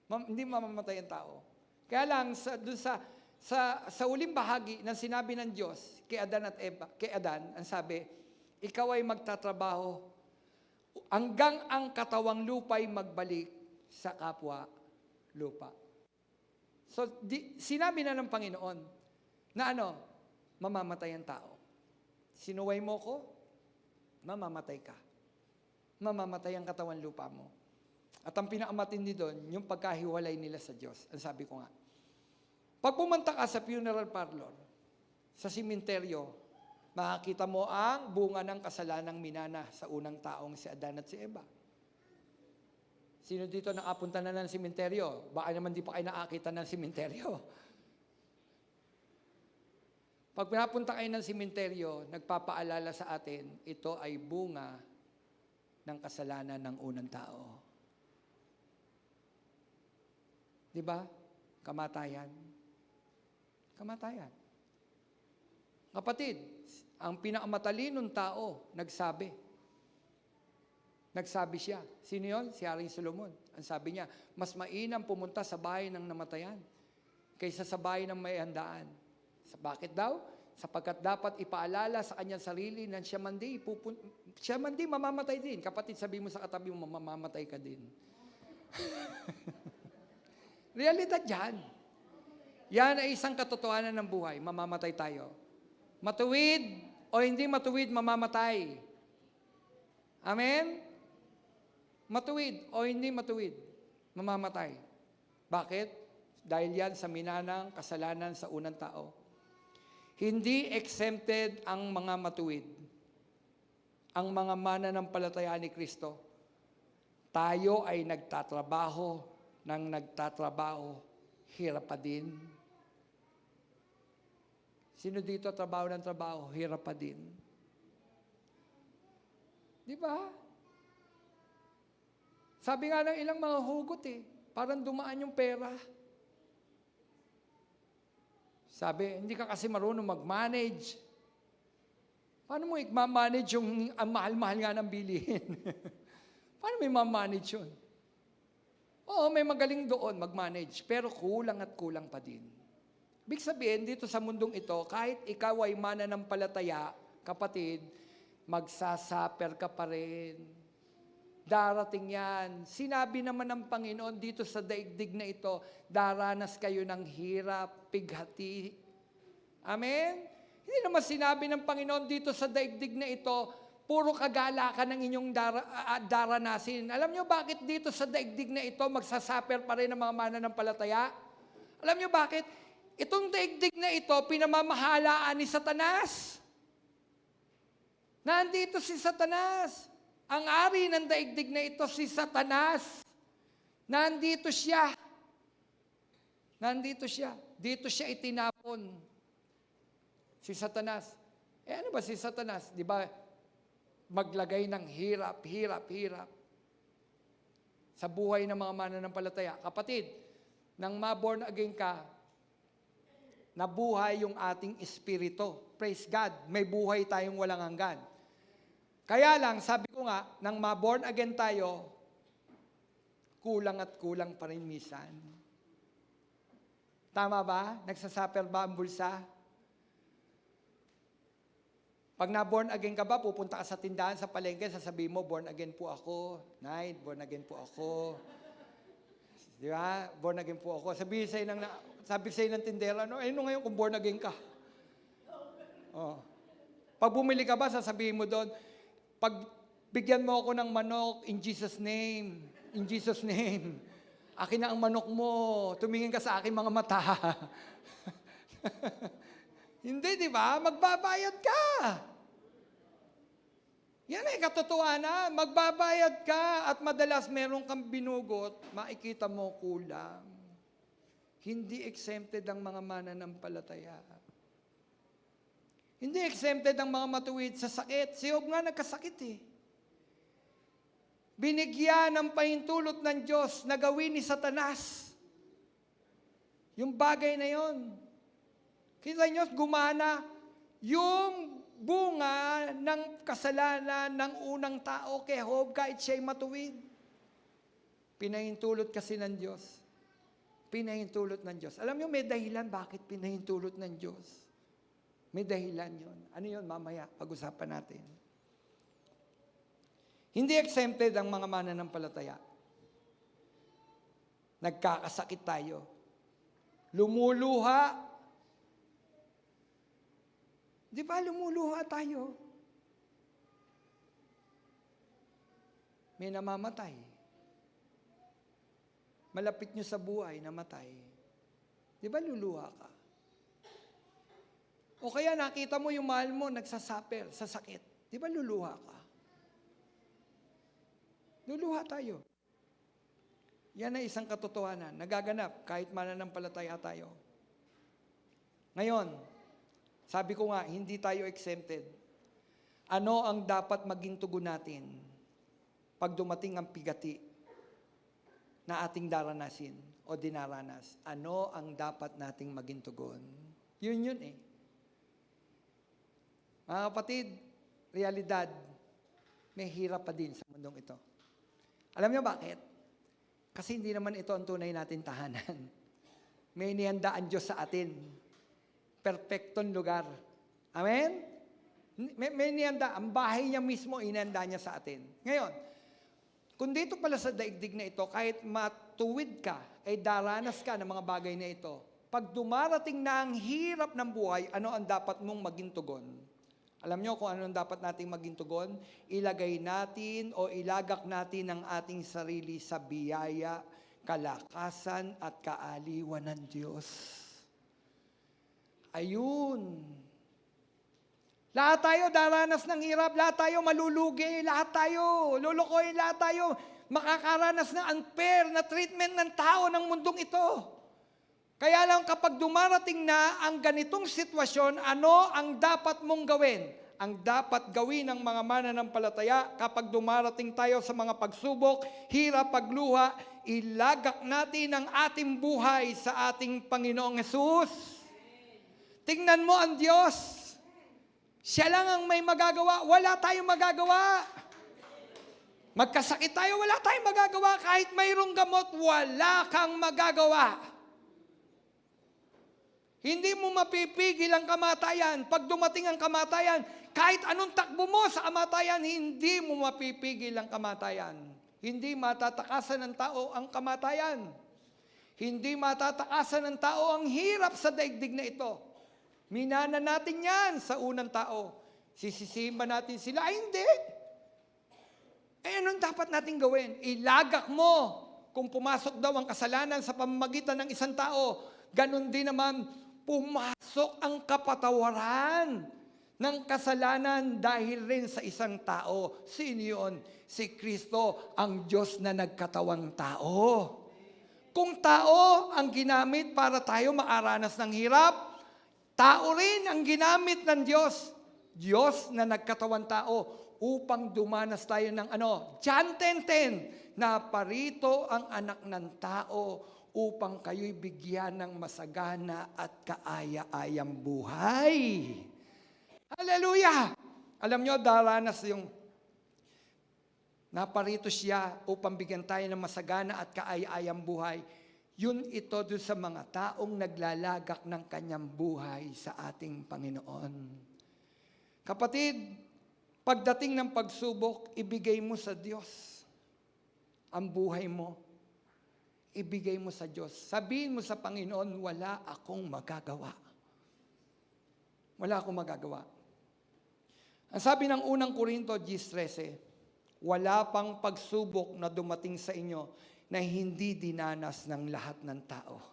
Hindi mamamatay ang tao. Kaya lang, sa uling bahagi ng sinabi ng Diyos kay Adan at Eva, kay Adan, ang sabi, ikaw ay magtatrabaho hanggang ang katawang lupa'y magbalik sa kapwa lupa. So, sinabi na ng Panginoon na mamamatay ang tao. Sinuway mo ko, mamamatay ka. Mamamatay ang katawan lupa mo. At ang pinakamatindi doon, yung pagkahiwalay nila sa Diyos. Ang sabi ko nga, pag pumunta ka sa funeral parlor, sa simenteryo, makakita mo ang bunga ng kasalanang minana sa unang taong si Adan at si Eva. Sino dito nakapunta na ng simenteryo? Baka naman di pa kayo nakakita ng simenteryo. Pag napunta kayo ng simenteryo, nagpapaalala sa atin, ito ay bunga ng kasalanan ng unang tao. Di ba? Kamatayan. Kamatayan. Kapatid, ang pinakamatalinong tao, nagsabi. Nagsabi siya. Sino yun? Si Haring Solomon. Ang sabi niya, mas mainam pumunta sa bahay ng namatayan kaysa sa bahay ng may handaan. Bakit daw? Sapagkat dapat ipaalala sa kanyang sarili na siya mandi mamamatay din. Kapatid, sabi mo sa katabi mo, mamamatay ka din. Realidad yan. Yan ay isang katotohanan ng buhay. Mamamatay tayo. Matuwid o hindi matuwid, mamamatay. Amen? Matuwid o hindi matuwid, mamamatay. Bakit? Dahil yan sa minanang kasalanan sa unang tao. Hindi exempted ang mga matuwid. Ang mga mananampalataya ni Kristo. Tayo ay nagtatrabaho, hirap pa din. Sino dito trabaho ng trabaho, hirap pa din? Di ba? Sabi nga ng ilang mga hugot parang dumaan yung pera. Sabi, hindi ka kasi marunong mag-manage. Paano mo i-manage yung mahal-mahal nga ng bilihin? Paano mo i-manage yun? Oo, may magaling doon mag-manage, pero kulang at kulang pa din. Ibig sabihin, dito sa mundong ito, kahit ikaw ay mananampalataya, kapatid, magsasaper ka pa rin. Darating yan. Sinabi naman ng Panginoon dito sa daigdig na ito, daranas kayo ng hirap, pighati. Amen? Hindi naman sinabi ng Panginoon dito sa daigdig na ito, puro kagalakan ng inyong daranasin. Alam nyo bakit dito sa daigdig na ito, magsasaper pa rin ang mga mananampalataya? Alam nyo bakit? Itong daigdig na ito, pinamamahalaan ni Satanas. Nandito si Satanas. Ang ari ng daigdig na ito, si Satanas. Nandito siya. Nandito siya. Dito siya itinapon. Si Satanas. Ano ba si Satanas? Di ba, maglagay ng hirap sa buhay ng mga mananampalataya. Kapatid, nang ma-born again ka, nabuhay yung ating espiritu. Praise God, may buhay tayong walang hanggan. Kaya lang, sabi ko nga, nang ma-born again tayo, kulang at kulang pa rin minsan. Tama ba? Nagsasaper ba ang bulsa? Pag na-born again ka ba, pupunta ka sa tindahan, sa palengke, sasabihin mo, born again po ako. Night, born again po ako. Di ba? Born again po ako. Sabi sa'yo ng tindera, ano ngayon kung born again ka? Oh. Pag bumili ka ba, sasabihin mo doon, pag bigyan mo ako ng manok, in Jesus' name, akin na ang manok mo, tumingin ka sa aking mga mata. Hindi, di ba? Magbabayad ka. Yan ay katotohanan. Magbabayad ka at madalas meron kang binugot, makikita mo kulang. Hindi exempted ang mga mananampalataya. Hindi exempted ang mga matuwid sa sakit. Si Job nga nagkasakit Binigyan ng pahintulot ng Diyos na gawin ni Satanas. Yung bagay na yon. Kita nyo, gumana yung bunga ng kasalanan ng unang tao kay Job kahit siya'y matuwid. Pinahintulot kasi ng Diyos. Pinahintulot ng Diyos. Alam nyo, may dahilan bakit pinahintulot ng Diyos. May dahilan yon. Ano yun? Mamaya, pag-usapan natin. Hindi exempted ang mga mananampalataya. Nagkakasakit tayo. lumuluha. Di ba lumuluha tayo? May namamatay. Malapit nyo sa buhay, namatay. Di ba luluha ka? O kaya nakita mo yung mahal mo nagsasuffer sa sakit. Di ba luluha ka? Luluha tayo. Yan ay isang katotohanan. Nagaganap kahit mananampalataya tayo. Ngayon, sabi ko nga, hindi tayo exempted. Ano ang dapat maging tugon natin pag dumating ang pigati na ating daranasin o dinaranas? Ano ang dapat nating maging tugon? Yun eh. Mga kapatid, realidad, may hirap pa din sa mundong ito. Alam niyo bakit? Kasi hindi naman ito ang tunay natin tahanan. May inihanda ang Diyos sa atin. Perfectong lugar. Amen? May inihanda. Ang bahay niya mismo, inihanda niya sa atin. Ngayon, kung dito pala sa daigdig na ito, kahit matuwid ka, ay daranas ka ng mga bagay na ito, pag dumarating na ang hirap ng buhay, ano ang dapat mong maging tugon? Alam nyo kung ano ang dapat nating maging tugon? Ilagay natin o ilagak natin ang ating sarili sa biyaya, kalakasan at kaaliwan ng Diyos. Ayun. Lahat tayo daranas ng hirap, lahat tayo malulugi, lahat tayo lulukoy, lahat tayo makakaranas ng unfair na treatment ng tao ng mundong ito. Kaya lang kapag dumarating na ang ganitong sitwasyon, ano ang dapat mong gawin? Ang dapat gawin ng mga mananampalataya kapag dumarating tayo sa mga pagsubok, hirap, pagluha, ilagak natin ang ating buhay sa ating Panginoong Hesus. Tingnan mo ang Diyos. Siya lang ang may magagawa. Wala tayong magagawa. Magkasakit tayo, wala tayong magagawa. Kahit mayroong gamot, wala kang magagawa. Hindi mo mapipigil ang kamatayan. Pag dumating ang kamatayan, kahit anong takbo mo sa kamatayan, hindi mo mapipigil ang kamatayan. Hindi matatakasan ng tao ang kamatayan. Hindi matatakasan ng tao ang hirap sa daigdig na ito. Minana natin yan sa unang tao. Sisisihin ba natin sila? Ay, hindi. Eh, anong dapat natin gawin? Ilagak mo kung pumasok daw ang kasalanan sa pamamagitan ng isang tao. Ganon din naman, pumasok ang kapatawaran ng kasalanan dahil rin sa isang tao. Sino yun? Si Kristo, ang Diyos na nagkatawang tao. Kung tao ang ginamit para tayo makaranas ng hirap, tao rin ang ginamit ng Diyos. Diyos na nagkatawang tao upang dumanas tayo ng John 10:10, na parito ang anak ng tao upang kayo'y bigyan ng masagana at kaaya-ayang buhay. Hallelujah! Alam nyo, daranas yung naparito siya upang bigyan tayo ng masagana at kaaya-ayang buhay. Yun ito doon sa mga taong naglalagak ng kanyang buhay sa ating Panginoon. Kapatid, pagdating ng pagsubok, ibigay mo sa Diyos ang buhay mo. Ibigay mo sa Diyos. Sabihin mo sa Panginoon, wala akong magagawa. Wala akong magagawa. Ang sabi ng unang Korinto 10:13, wala pang pagsubok na dumating sa inyo na hindi dinanas ng lahat ng tao.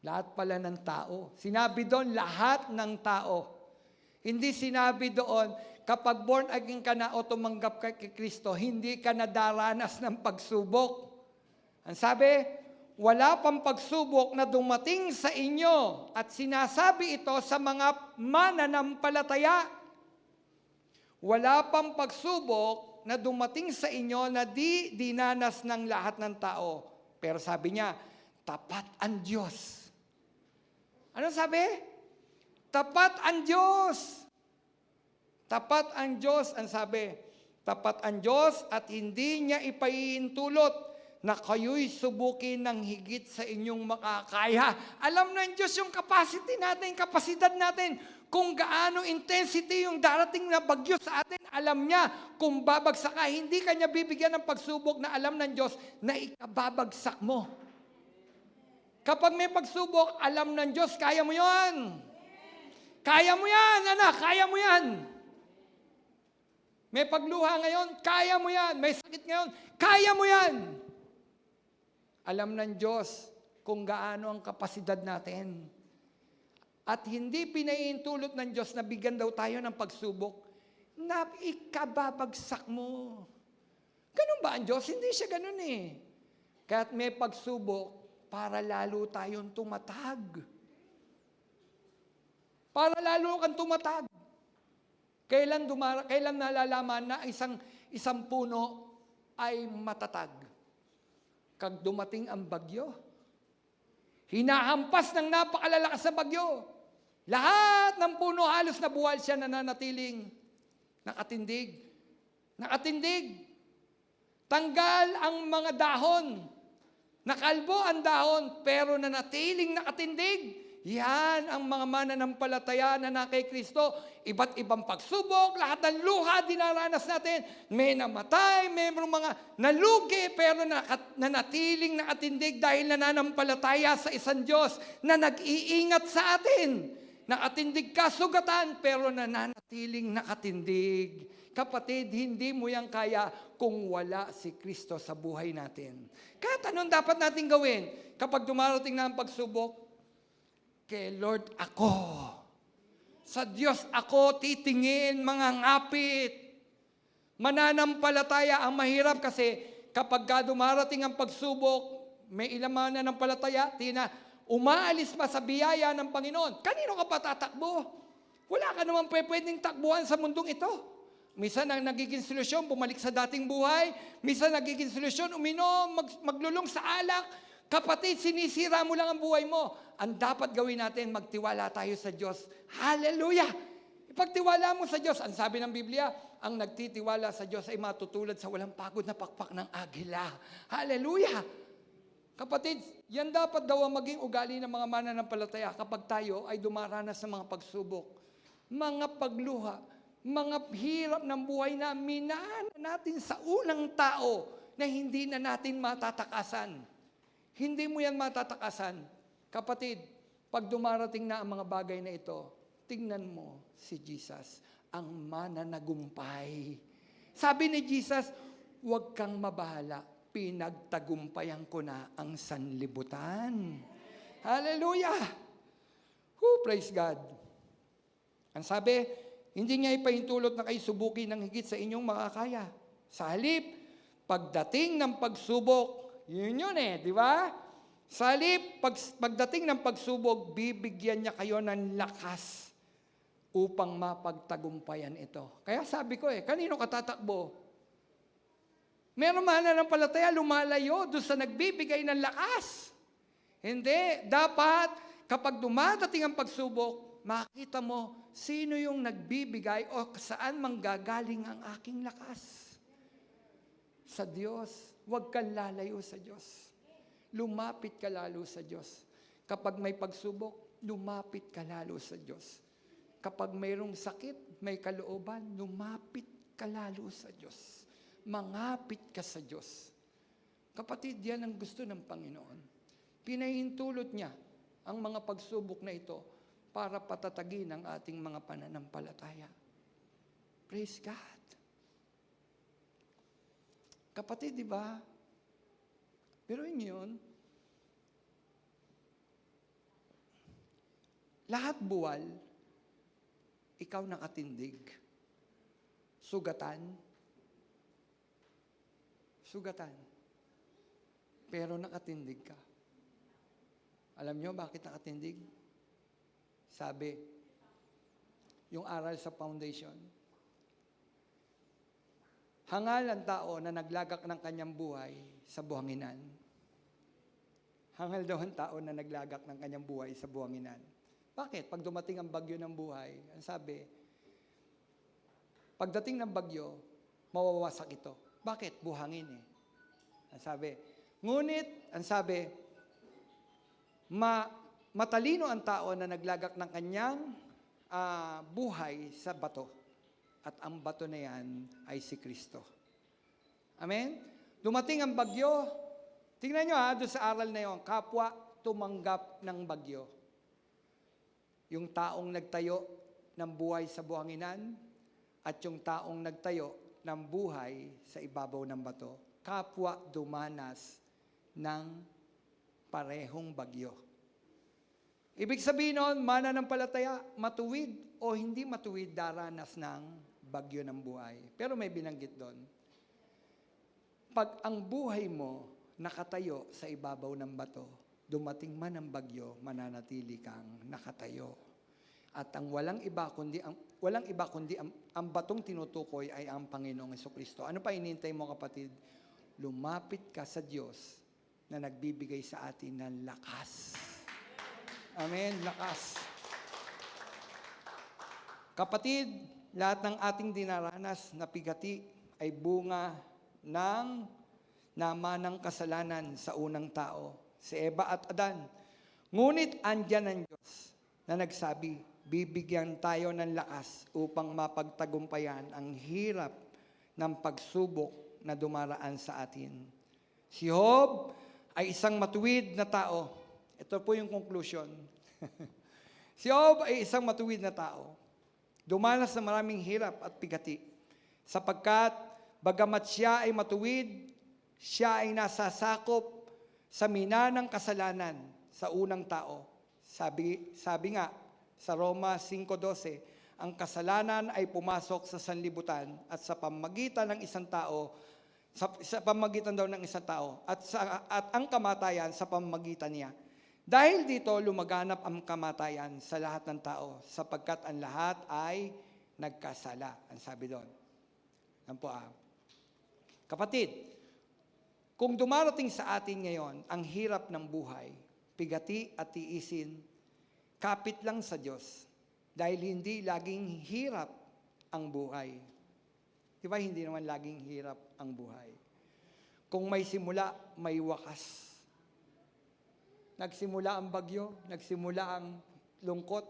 Lahat pala ng tao. Sinabi doon, lahat ng tao. Hindi sinabi doon, kapag born again ka na o tumanggap ka kay Kristo, hindi ka na daranas ng pagsubok. Ang sabi, wala pang pagsubok na dumating sa inyo at sinasabi ito sa mga mananampalataya. Wala pang pagsubok na dumating sa inyo na di dinanas ng lahat ng tao. Pero sabi niya, tapat ang Diyos. Ano sabi? Tapat ang Diyos. Tapat ang Diyos, ang sabi. Tapat ang Diyos at hindi niya ipahihintulot na kayo'y subukin ng higit sa inyong makakaya. Alam ng Diyos yung capacity natin, kapasidad natin, kung gaano intensity yung darating na bagyo sa atin. Alam niya, kung babagsak ka, hindi ka niya bibigyan ng pagsubok na alam ng Diyos na ikababagsak mo. Kapag may pagsubok, alam ng Diyos, kaya mo yan. Kaya mo yan, anak, kaya mo yan. May pagluha ngayon, kaya mo yan. May sakit ngayon, kaya mo yan. Alam ng Diyos kung gaano ang kapasidad natin. At hindi pinahihintulot ng Diyos na bigyan daw tayo ng pagsubok na ikababagsak mo. Ganun ba ang Diyos? Hindi siya ganun eh. Kaya't may pagsubok para lalo tayong tumatag. Para lalo kang tumatag. Kailan nalalaman na isang puno ay matatag? Kag dumating ang bagyo. Hinahampas ng napakalalakas na bagyo. Lahat ng puno halos nabuwal siya, nananatiling nakatindig. Nakatindig. Tanggal ang mga dahon. Nakalbo ang dahon, pero nanatiling nakatindig. Yan ang mga mananampalataya na kay Kristo. Iba't ibang pagsubok, lahat ng luha dinaranas natin. May namatay, may mga nalugi, pero nanatiling nakatindig dahil nananampalataya sa isang Diyos na nag-iingat sa atin. Nakatindig ka, sugatan, pero nananatiling nakatindig. Kapatid, hindi mo yan kaya kung wala si Kristo sa buhay natin. Kahit anong dapat natin gawin kapag dumarating na ang pagsubok? Kay Lord ako. Sa Diyos ako titingin, mga ngapit. Mananampalataya ang mahirap kasi kapag dumarating ang pagsubok, may ilang mananampalataya, umaalis pa sa biyaya ng Panginoon. Kanino ka pa tatakbo? Wala ka naman pwedeng takbuhan sa mundong ito. Minsan ang nagiging solusyon, bumalik sa dating buhay. Minsan nagiging solusyon, uminom, maglulong sa alak. Kapatid, sinisira mo lang ang buhay mo. Ang dapat gawin natin, magtiwala tayo sa Diyos. Hallelujah! Ipagtiwala mo sa Diyos. Ang sabi ng Biblia, ang nagtitiwala sa Diyos ay matutulad sa walang pagod na pakpak ng agila. Hallelujah! Kapatid, yan dapat daw ang maging ugali ng mga mananampalataya kapag tayo ay dumaranas ng mga pagsubok, mga pagluha, mga hirap ng buhay na minana natin sa unang tao na hindi na natin matatakasan. Hindi mo yan matatakasan. Kapatid, pag dumarating na ang mga bagay na ito, tingnan mo si Jesus, ang mananagumpay. Sabi ni Jesus, huwag kang mabahala, pinagtagumpayan ko na ang sanlibutan. Hallelujah! Praise God. Ang sabi, hindi niya ipahintulot na kayo subukin ng higit sa inyong makakaya. Sa halip, pagdating ng pagsubok, yun di ba? Sa halip, pagdating ng pagsubok, bibigyan niya kayo ng lakas upang mapagtagumpayan ito. Kaya sabi ko kanino ka tatakbo? Meron mananampalataya, lumalayo doon sa nagbibigay ng lakas. Hindi. Dapat, kapag dumadating ang pagsubok, makita mo, sino yung nagbibigay o saan manggagaling ang aking lakas? Sa Diyos. Huwag kang lalayo sa Diyos. Lumapit ka lalo sa Diyos. Kapag may pagsubok, lumapit ka lalo sa Diyos. Kapag mayroong sakit, may kalooban, lumapit ka lalo sa Diyos. Mangapit ka sa Diyos. Kapatid, yan ang gusto ng Panginoon. Pinahintulot niya ang mga pagsubok na ito para patatagin ang ating mga pananampalataya. Praise God. Kapatid, di ba? Pero yun, lahat buwal, ikaw nakatindig. Sugatan. Pero nakatindig ka. Alam nyo bakit nakatindig? Sabi, yung aral sa foundation, hangal ang tao na naglagak ng kanyang buhay sa buhanginan. Hangal daw ang tao na naglagak ng kanyang buhay sa buhanginan. Bakit? Pag dumating ang bagyo ng buhay, ang sabi, pagdating ng bagyo, mawawasak ito. Bakit? Buhangin Ang sabi, ngunit, ang sabi, matalino ang tao na naglagak ng kanyang buhay sa bato. At ang bato na yan ay si Kristo. Amen? Dumating ang bagyo. Tingnan nyo doon sa aral na yon, kapwa tumanggap ng bagyo? Yung taong nagtayo ng buhay sa buhanginan at yung taong nagtayo ng buhay sa ibabaw ng bato. Kapwa dumanas ng parehong bagyo. Ibig sabihin nun, mananampalataya, matuwid o hindi matuwid daranas ng bagyo ng buhay. Pero may binanggit doon. Pag ang buhay mo nakatayo sa ibabaw ng bato, dumating man ang bagyo, mananatili kang nakatayo. At ang walang iba kundi ang batong tinutukoy ay ang Panginoong Jesucristo. Ano pa inintay mo, kapatid? Lumapit ka sa Diyos na nagbibigay sa atin ng lakas. Amen, lakas. Kapatid, lahat ng ating dinaranas na pigati ay bunga ng namanang kasalanan sa unang tao, si Eva at Adan. Ngunit andyan ang Diyos na nagsabi, bibigyan tayo ng lakas upang mapagtagumpayan ang hirap ng pagsubok na dumaraan sa atin. Si Job ay isang matuwid na tao. Ito po yung conclusion. Si Job ay isang matuwid na tao. Dumanas na maraming hirap at pigati. Sapagkat bagamat siya ay matuwid, siya ay nasasakop sa minanang kasalanan sa unang tao. Sabi nga sa Roma 5:12, ang kasalanan ay pumasok sa sanlibutan at sa pamagitan ng isang tao, sa pamagitan daw ng isang tao, at ang kamatayan sa pamagitan niya. Dahil dito, lumaganap ang kamatayan sa lahat ng tao, sapagkat ang lahat ay nagkasala. Ang sabi doon. Yan po Kapatid, kung dumarating sa atin ngayon ang hirap ng buhay, pigati at tiisin, kapit lang sa Diyos. Dahil hindi laging hirap ang buhay. Di ba hindi naman laging hirap ang buhay? Kung may simula, may wakas. Nagsimula ang bagyo, nagsimula ang lungkot,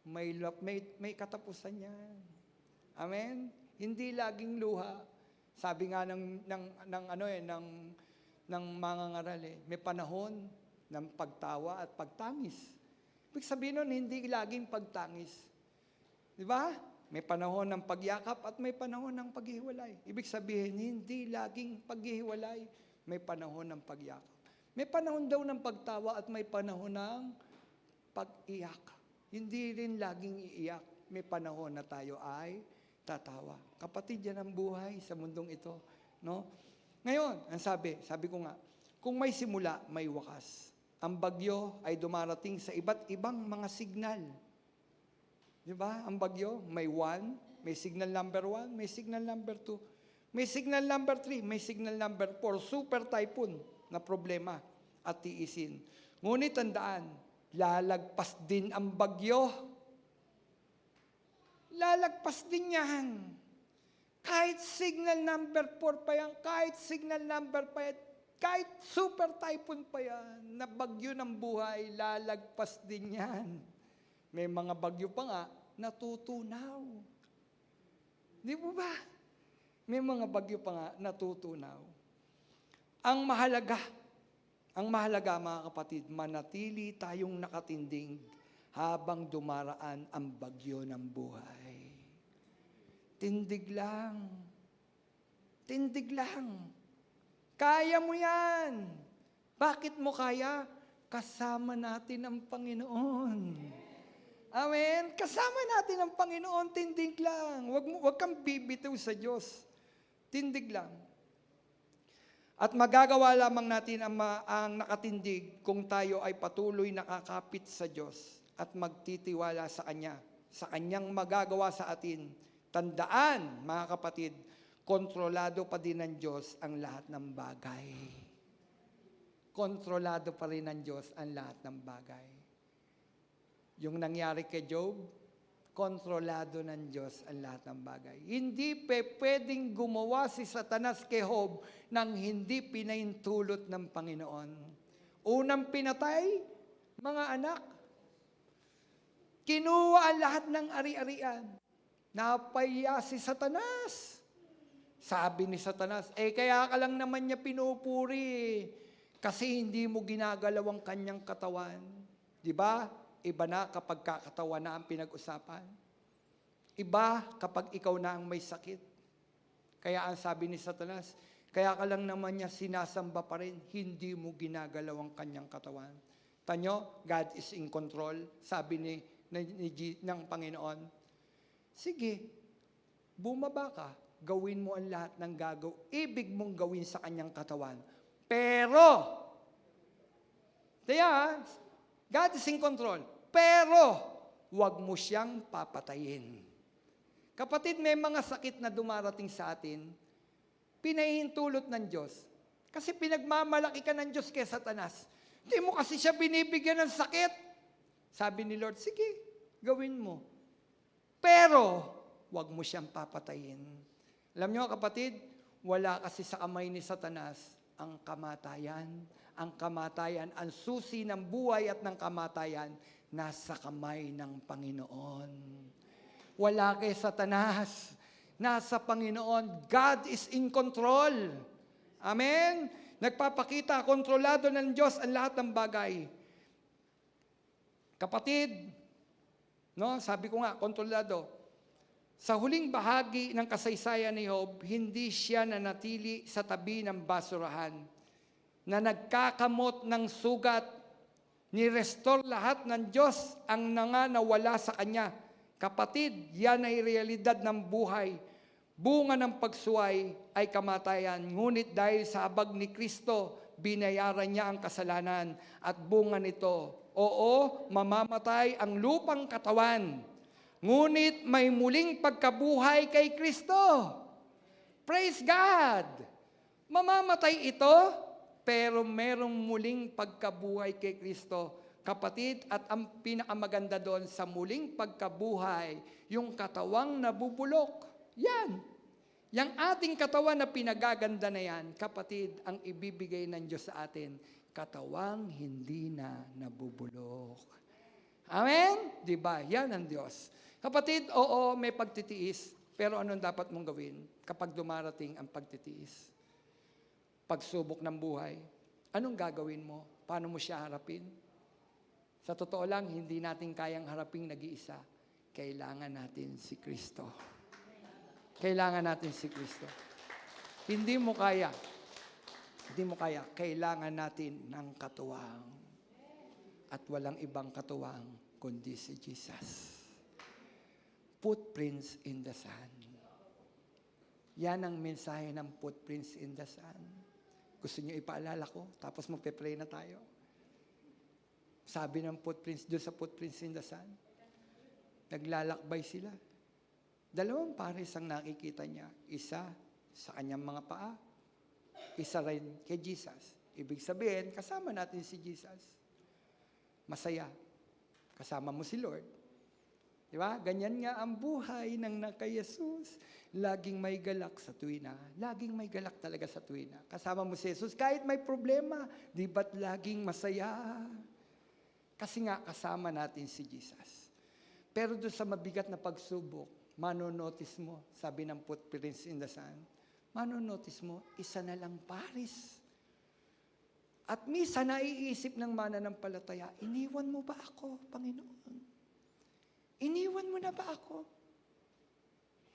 may katapusan yan. Amen? Hindi laging luha. Sabi nga ng mga ngaral, may panahon ng pagtawa at pagtangis. Ibig sabihin nun, hindi laging pagtangis. Di ba? May panahon ng pagyakap at may panahon ng paghihiwalay. Ibig sabihin, hindi laging paghihiwalay, may panahon ng pagyakap. May panahon daw ng pagtawa at may panahon ng pag-iyak. Hindi rin laging iiyak. May panahon na tayo ay tatawa. Kapatid, yan ang buhay sa mundong ito. No? Ngayon, ang sabi ko nga, kung may simula, may wakas. Ang bagyo ay dumarating sa iba't ibang mga signal. Di ba? Ang bagyo, may 1, may signal number 1, may signal number 2, may signal number 3, may signal number 4, super typhoon na problema at tiisin. Ngunit tandaan, lalagpas din ang bagyo. Lalagpas din yan. Kahit signal number 4 pa yan, kahit signal number 5, kahit super typhoon pa yan, na bagyo ng buhay, lalagpas din yan. May mga bagyo pa nga, natutunaw. Di ba ba? May mga bagyo pa nga, natutunaw. Ang mahalaga mga kapatid, manatili tayong nakatinding habang dumaraan ang bagyo ng buhay. Tindig lang. Tindig lang. Kaya mo yan. Bakit mo kaya? Kasama natin ang Panginoon. Amen? Kasama natin ang Panginoon, tindig lang. Huwag kang bibitaw sa Diyos. Tindig lang. At magagawa lamang natin ang nakatindig kung tayo ay patuloy nakakapit sa Diyos at magtitiwala sa Kanya, sa Kanyang magagawa sa atin. Tandaan, mga kapatid, kontrolado pa din ng Diyos ang lahat ng bagay. Kontrolado pa rin ng Diyos ang lahat ng bagay. Yung nangyari kay Job, kontrolado ng Diyos ang lahat ng bagay. Hindi pwedeng gumawa si Satanas kay Job nang hindi pinaintulot ng Panginoon. Unang pinatay, mga anak. Kinuha ang lahat ng ari-arian. Napaya si Satanas. Sabi ni Satanas, kaya ka lang naman niya pinupuri. Kasi hindi mo ginagalaw ang kanyang katawan. Di ba? Iba na kapag kakatawan na ang pinag-usapan. Iba kapag ikaw na ang may sakit. Kaya ang sabi ni Satanas, kaya ka lang naman niya sinasamba pa rin, hindi mo ginagalaw ang kanyang katawan. Tanyo, God is in control, sabi ng Panginoon. Sige, bumaba ka, gawin mo ang lahat ng ibig mong gawin sa kanyang katawan. Pero, God is in control, pero, huwag mo siyang papatayin. Kapatid, may mga sakit na dumarating sa atin, pinahihintulot ng Diyos. Kasi pinagmamalaki ka ng Diyos kay Satanas. Hindi mo kasi siya binibigyan ng sakit. Sabi ni Lord, sige, gawin mo. Pero, huwag mo siyang papatayin. Alam niyo kapatid, wala kasi sa kamay ni Satanas ang kamatayan. Ang kamatayan, ang susi ng buhay at ng kamatayan, nasa kamay ng Panginoon. Wala kay Satanas. Nasa Panginoon. God is in control. Amen? Nagpapakita, kontrolado ng Diyos ang lahat ng bagay. Kapatid, sabi ko nga, kontrolado. Sa huling bahagi ng kasaysayan ni Job, hindi siya nanatili sa tabi ng basurahan, na nagkakamot ng sugat, ni-restore lahat ng Diyos ang nawala sa kanya. Kapatid, yan ay realidad ng buhay. Bunga ng pagsuway ay kamatayan, ngunit dahil sa habag ni Kristo, binayaran niya ang kasalanan at bunga nito. Oo, mamamatay ang lupang katawan, ngunit may muling pagkabuhay kay Kristo. Praise God! Mamamatay ito, pero merong muling pagkabuhay kay Kristo. Kapatid, at ang pinakamaganda doon sa muling pagkabuhay, yung katawang nabubulok. Yan. Yang ating katawan na pinagaganda na yan, kapatid, ang ibibigay ng Diyos sa atin, katawang hindi na nabubulok. Amen? Diba? Yan ang Diyos. Kapatid, oo, may pagtitiis, pero anong dapat mong gawin kapag dumarating ang pagtitiis? Pagsubok ng buhay, anong gagawin mo? Paano mo siya harapin? Sa totoo lang, hindi natin kayang haraping nag-iisa. Kailangan natin si Kristo. Kailangan natin si Kristo. Hindi mo kaya. Kailangan natin ng katuwang. At walang ibang katuwang kundi si Jesus. Footprints in the sun. Yan ang mensahe ng footprints in the sun. Gusto niyo ipaalala ko? Tapos magpe-pray na tayo. Sabi ng footprints, doon sa footprints in the sun, naglalakbay sila. 2 pares ang nakikita niya. Isa sa kanyang mga paa, isa rin kay Jesus. Ibig sabihin, kasama natin si Jesus. Masaya. Kasama mo si Lord. Di ba? Ganyan nga ang buhay ng naka-Jesus. Laging may galak sa tuwina. Laging may galak talaga sa tuwina. Kasama mo si Jesus, kahit may problema, di ba't laging masaya? Kasi nga, kasama natin si Jesus. Pero doon sa mabigat na pagsubok, manonotice mo, sabi ng footprints in the sun, manonotice mo, isa na lang pares. At minsan naiisip ng mananampalataya, iniwan mo ba ako, Panginoon? Iniwan mo na ba ako?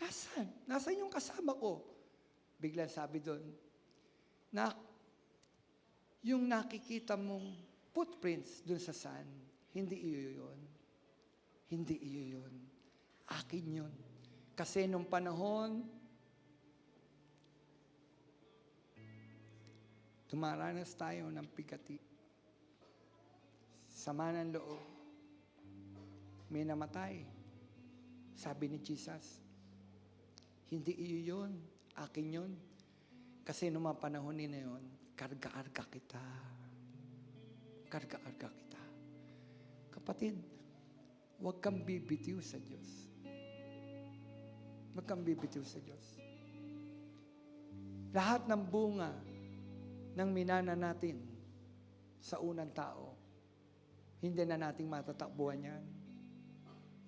Nasaan? Nasaan yung kasama ko? Biglang sabi doon, yung nakikita mong footprints doon sa sun, hindi iyo yun. Hindi iyo yun. Akin yun. Kasi nung panahon, tumaranas tayo ng pigati. Sama ng loob. May namatay. Sabi ni Jesus, hindi iyo yun. Akin yun. Kasi nung mga panahon na yun, karga-karga kita. Karga-karga kita. Kapatid, huwag kang bibitiw sa Diyos. Huwag kang bibitiw sa Diyos. Lahat ng bunga ng minana natin sa unang tao, hindi na nating matatakbuhan yan.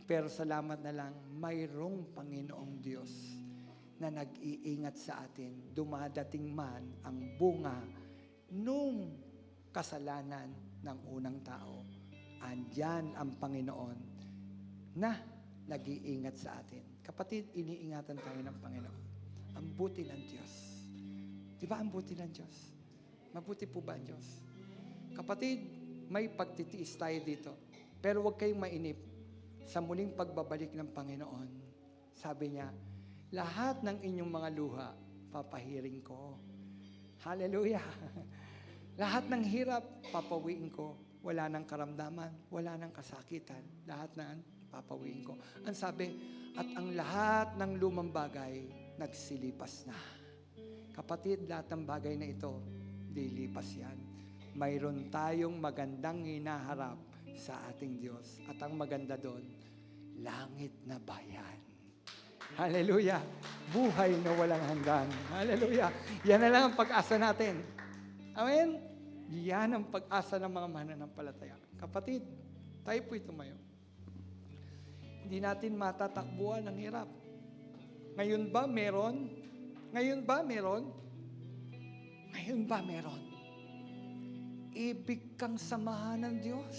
Pero salamat na lang, mayroong Panginoong Diyos na nag-iingat sa atin. Dumadating man ang bunga nung kasalanan ng unang tao. Andyan ang Panginoon na nag-iingat sa atin. Kapatid, iniingatan tayo ng Panginoon. Ang buti ng Diyos. Di ba ang buti ng Diyos? Mabuti po ba ang Diyos? Kapatid, may pagtitiis tayo dito. Pero huwag kayong mainip. Sa muling pagbabalik ng Panginoon, sabi niya, lahat ng inyong mga luha, papahiring ko. Hallelujah! Lahat ng hirap, papawiin ko. Wala ng karamdaman, wala ng kasakitan. Lahat ng papawiin ko. Ang sabi, at ang lahat ng lumang bagay, nagsilipas na. Kapatid, lahat ng bagay na ito, lilipas yan. Mayroon tayong magandang hinaharap sa ating Diyos. At ang maganda doon, langit na bayan. Hallelujah! Buhay na walang hanggan. Hallelujah! Yan na lang ang pag-asa natin. Amen? Yan ang pag-asa ng mga mananampalataya. Kapatid, tayo po'y tumayo. Hindi natin matatakbuhan ang hirap. Ngayon ba meron? Ngayon ba meron? Ngayon ba meron? Ibig kang samahan ng Diyos.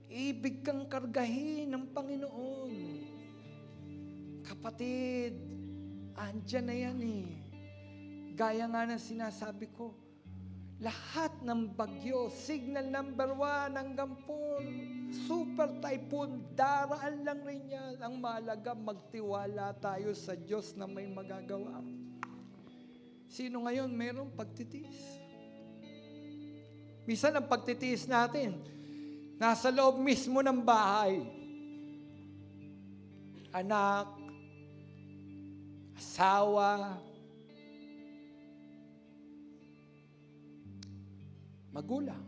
Ibig kang kargahin ng Panginoon. Kapatid, andyan na yan eh. Gaya nga ng sinasabi ko, lahat ng bagyo, signal number 1 hanggang 4, super typhoon, daraan lang rin yan. Ang mahalaga, magtiwala tayo sa Diyos na may magagawa. Sino ngayon mayroong pagtitiis? Minsan ang pagtitiis natin, nasa loob mismo ng bahay. Anak, asawa, magulang.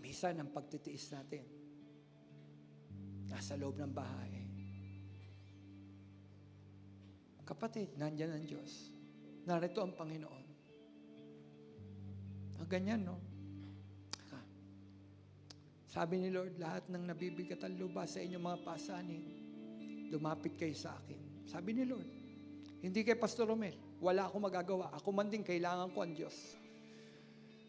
Minsan ang pagtitiis natin, nasa loob ng bahay. Kapatid, nandyan ang Diyos. Narito ang Panginoon. Ganyan, no? Sabi ni Lord, lahat ng nabibigat ang luba sa inyong mga pasanin, lumapit kayo sa akin. Sabi ni Lord, hindi kay Pastor Romel, wala akong magagawa. Ako man din, kailangan ko ang Diyos.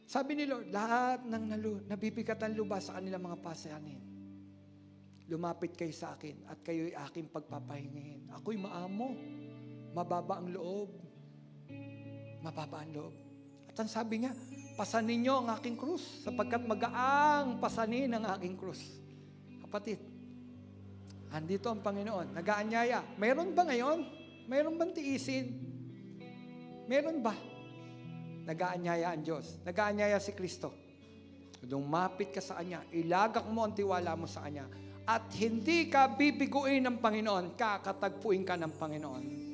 Sabi ni Lord, lahat ng nabibigat ang luba sa kanilang mga pasanin, lumapit kayo sa akin at kayo'y aking pagpapahingahin. Ako'y maamo, mababa ang loob. Mababa ang loob. At ang sabi niya, pasanin niyo ang aking krus, sapagkat magaang pasanin ang aking krus. Kapatid, andito ang Panginoon, nag-aanyaya. Mayroon ba ngayon? Mayroon bang tiisin? Meron ba? Nag-aanyaya ang Diyos. Nag-aanyaya si Kristo. Lumapit ka sa Kanya, ilagak mo ang tiwala mo sa Kanya, at hindi ka bibiguin ng Panginoon, kakatagpuin ka ng Panginoon.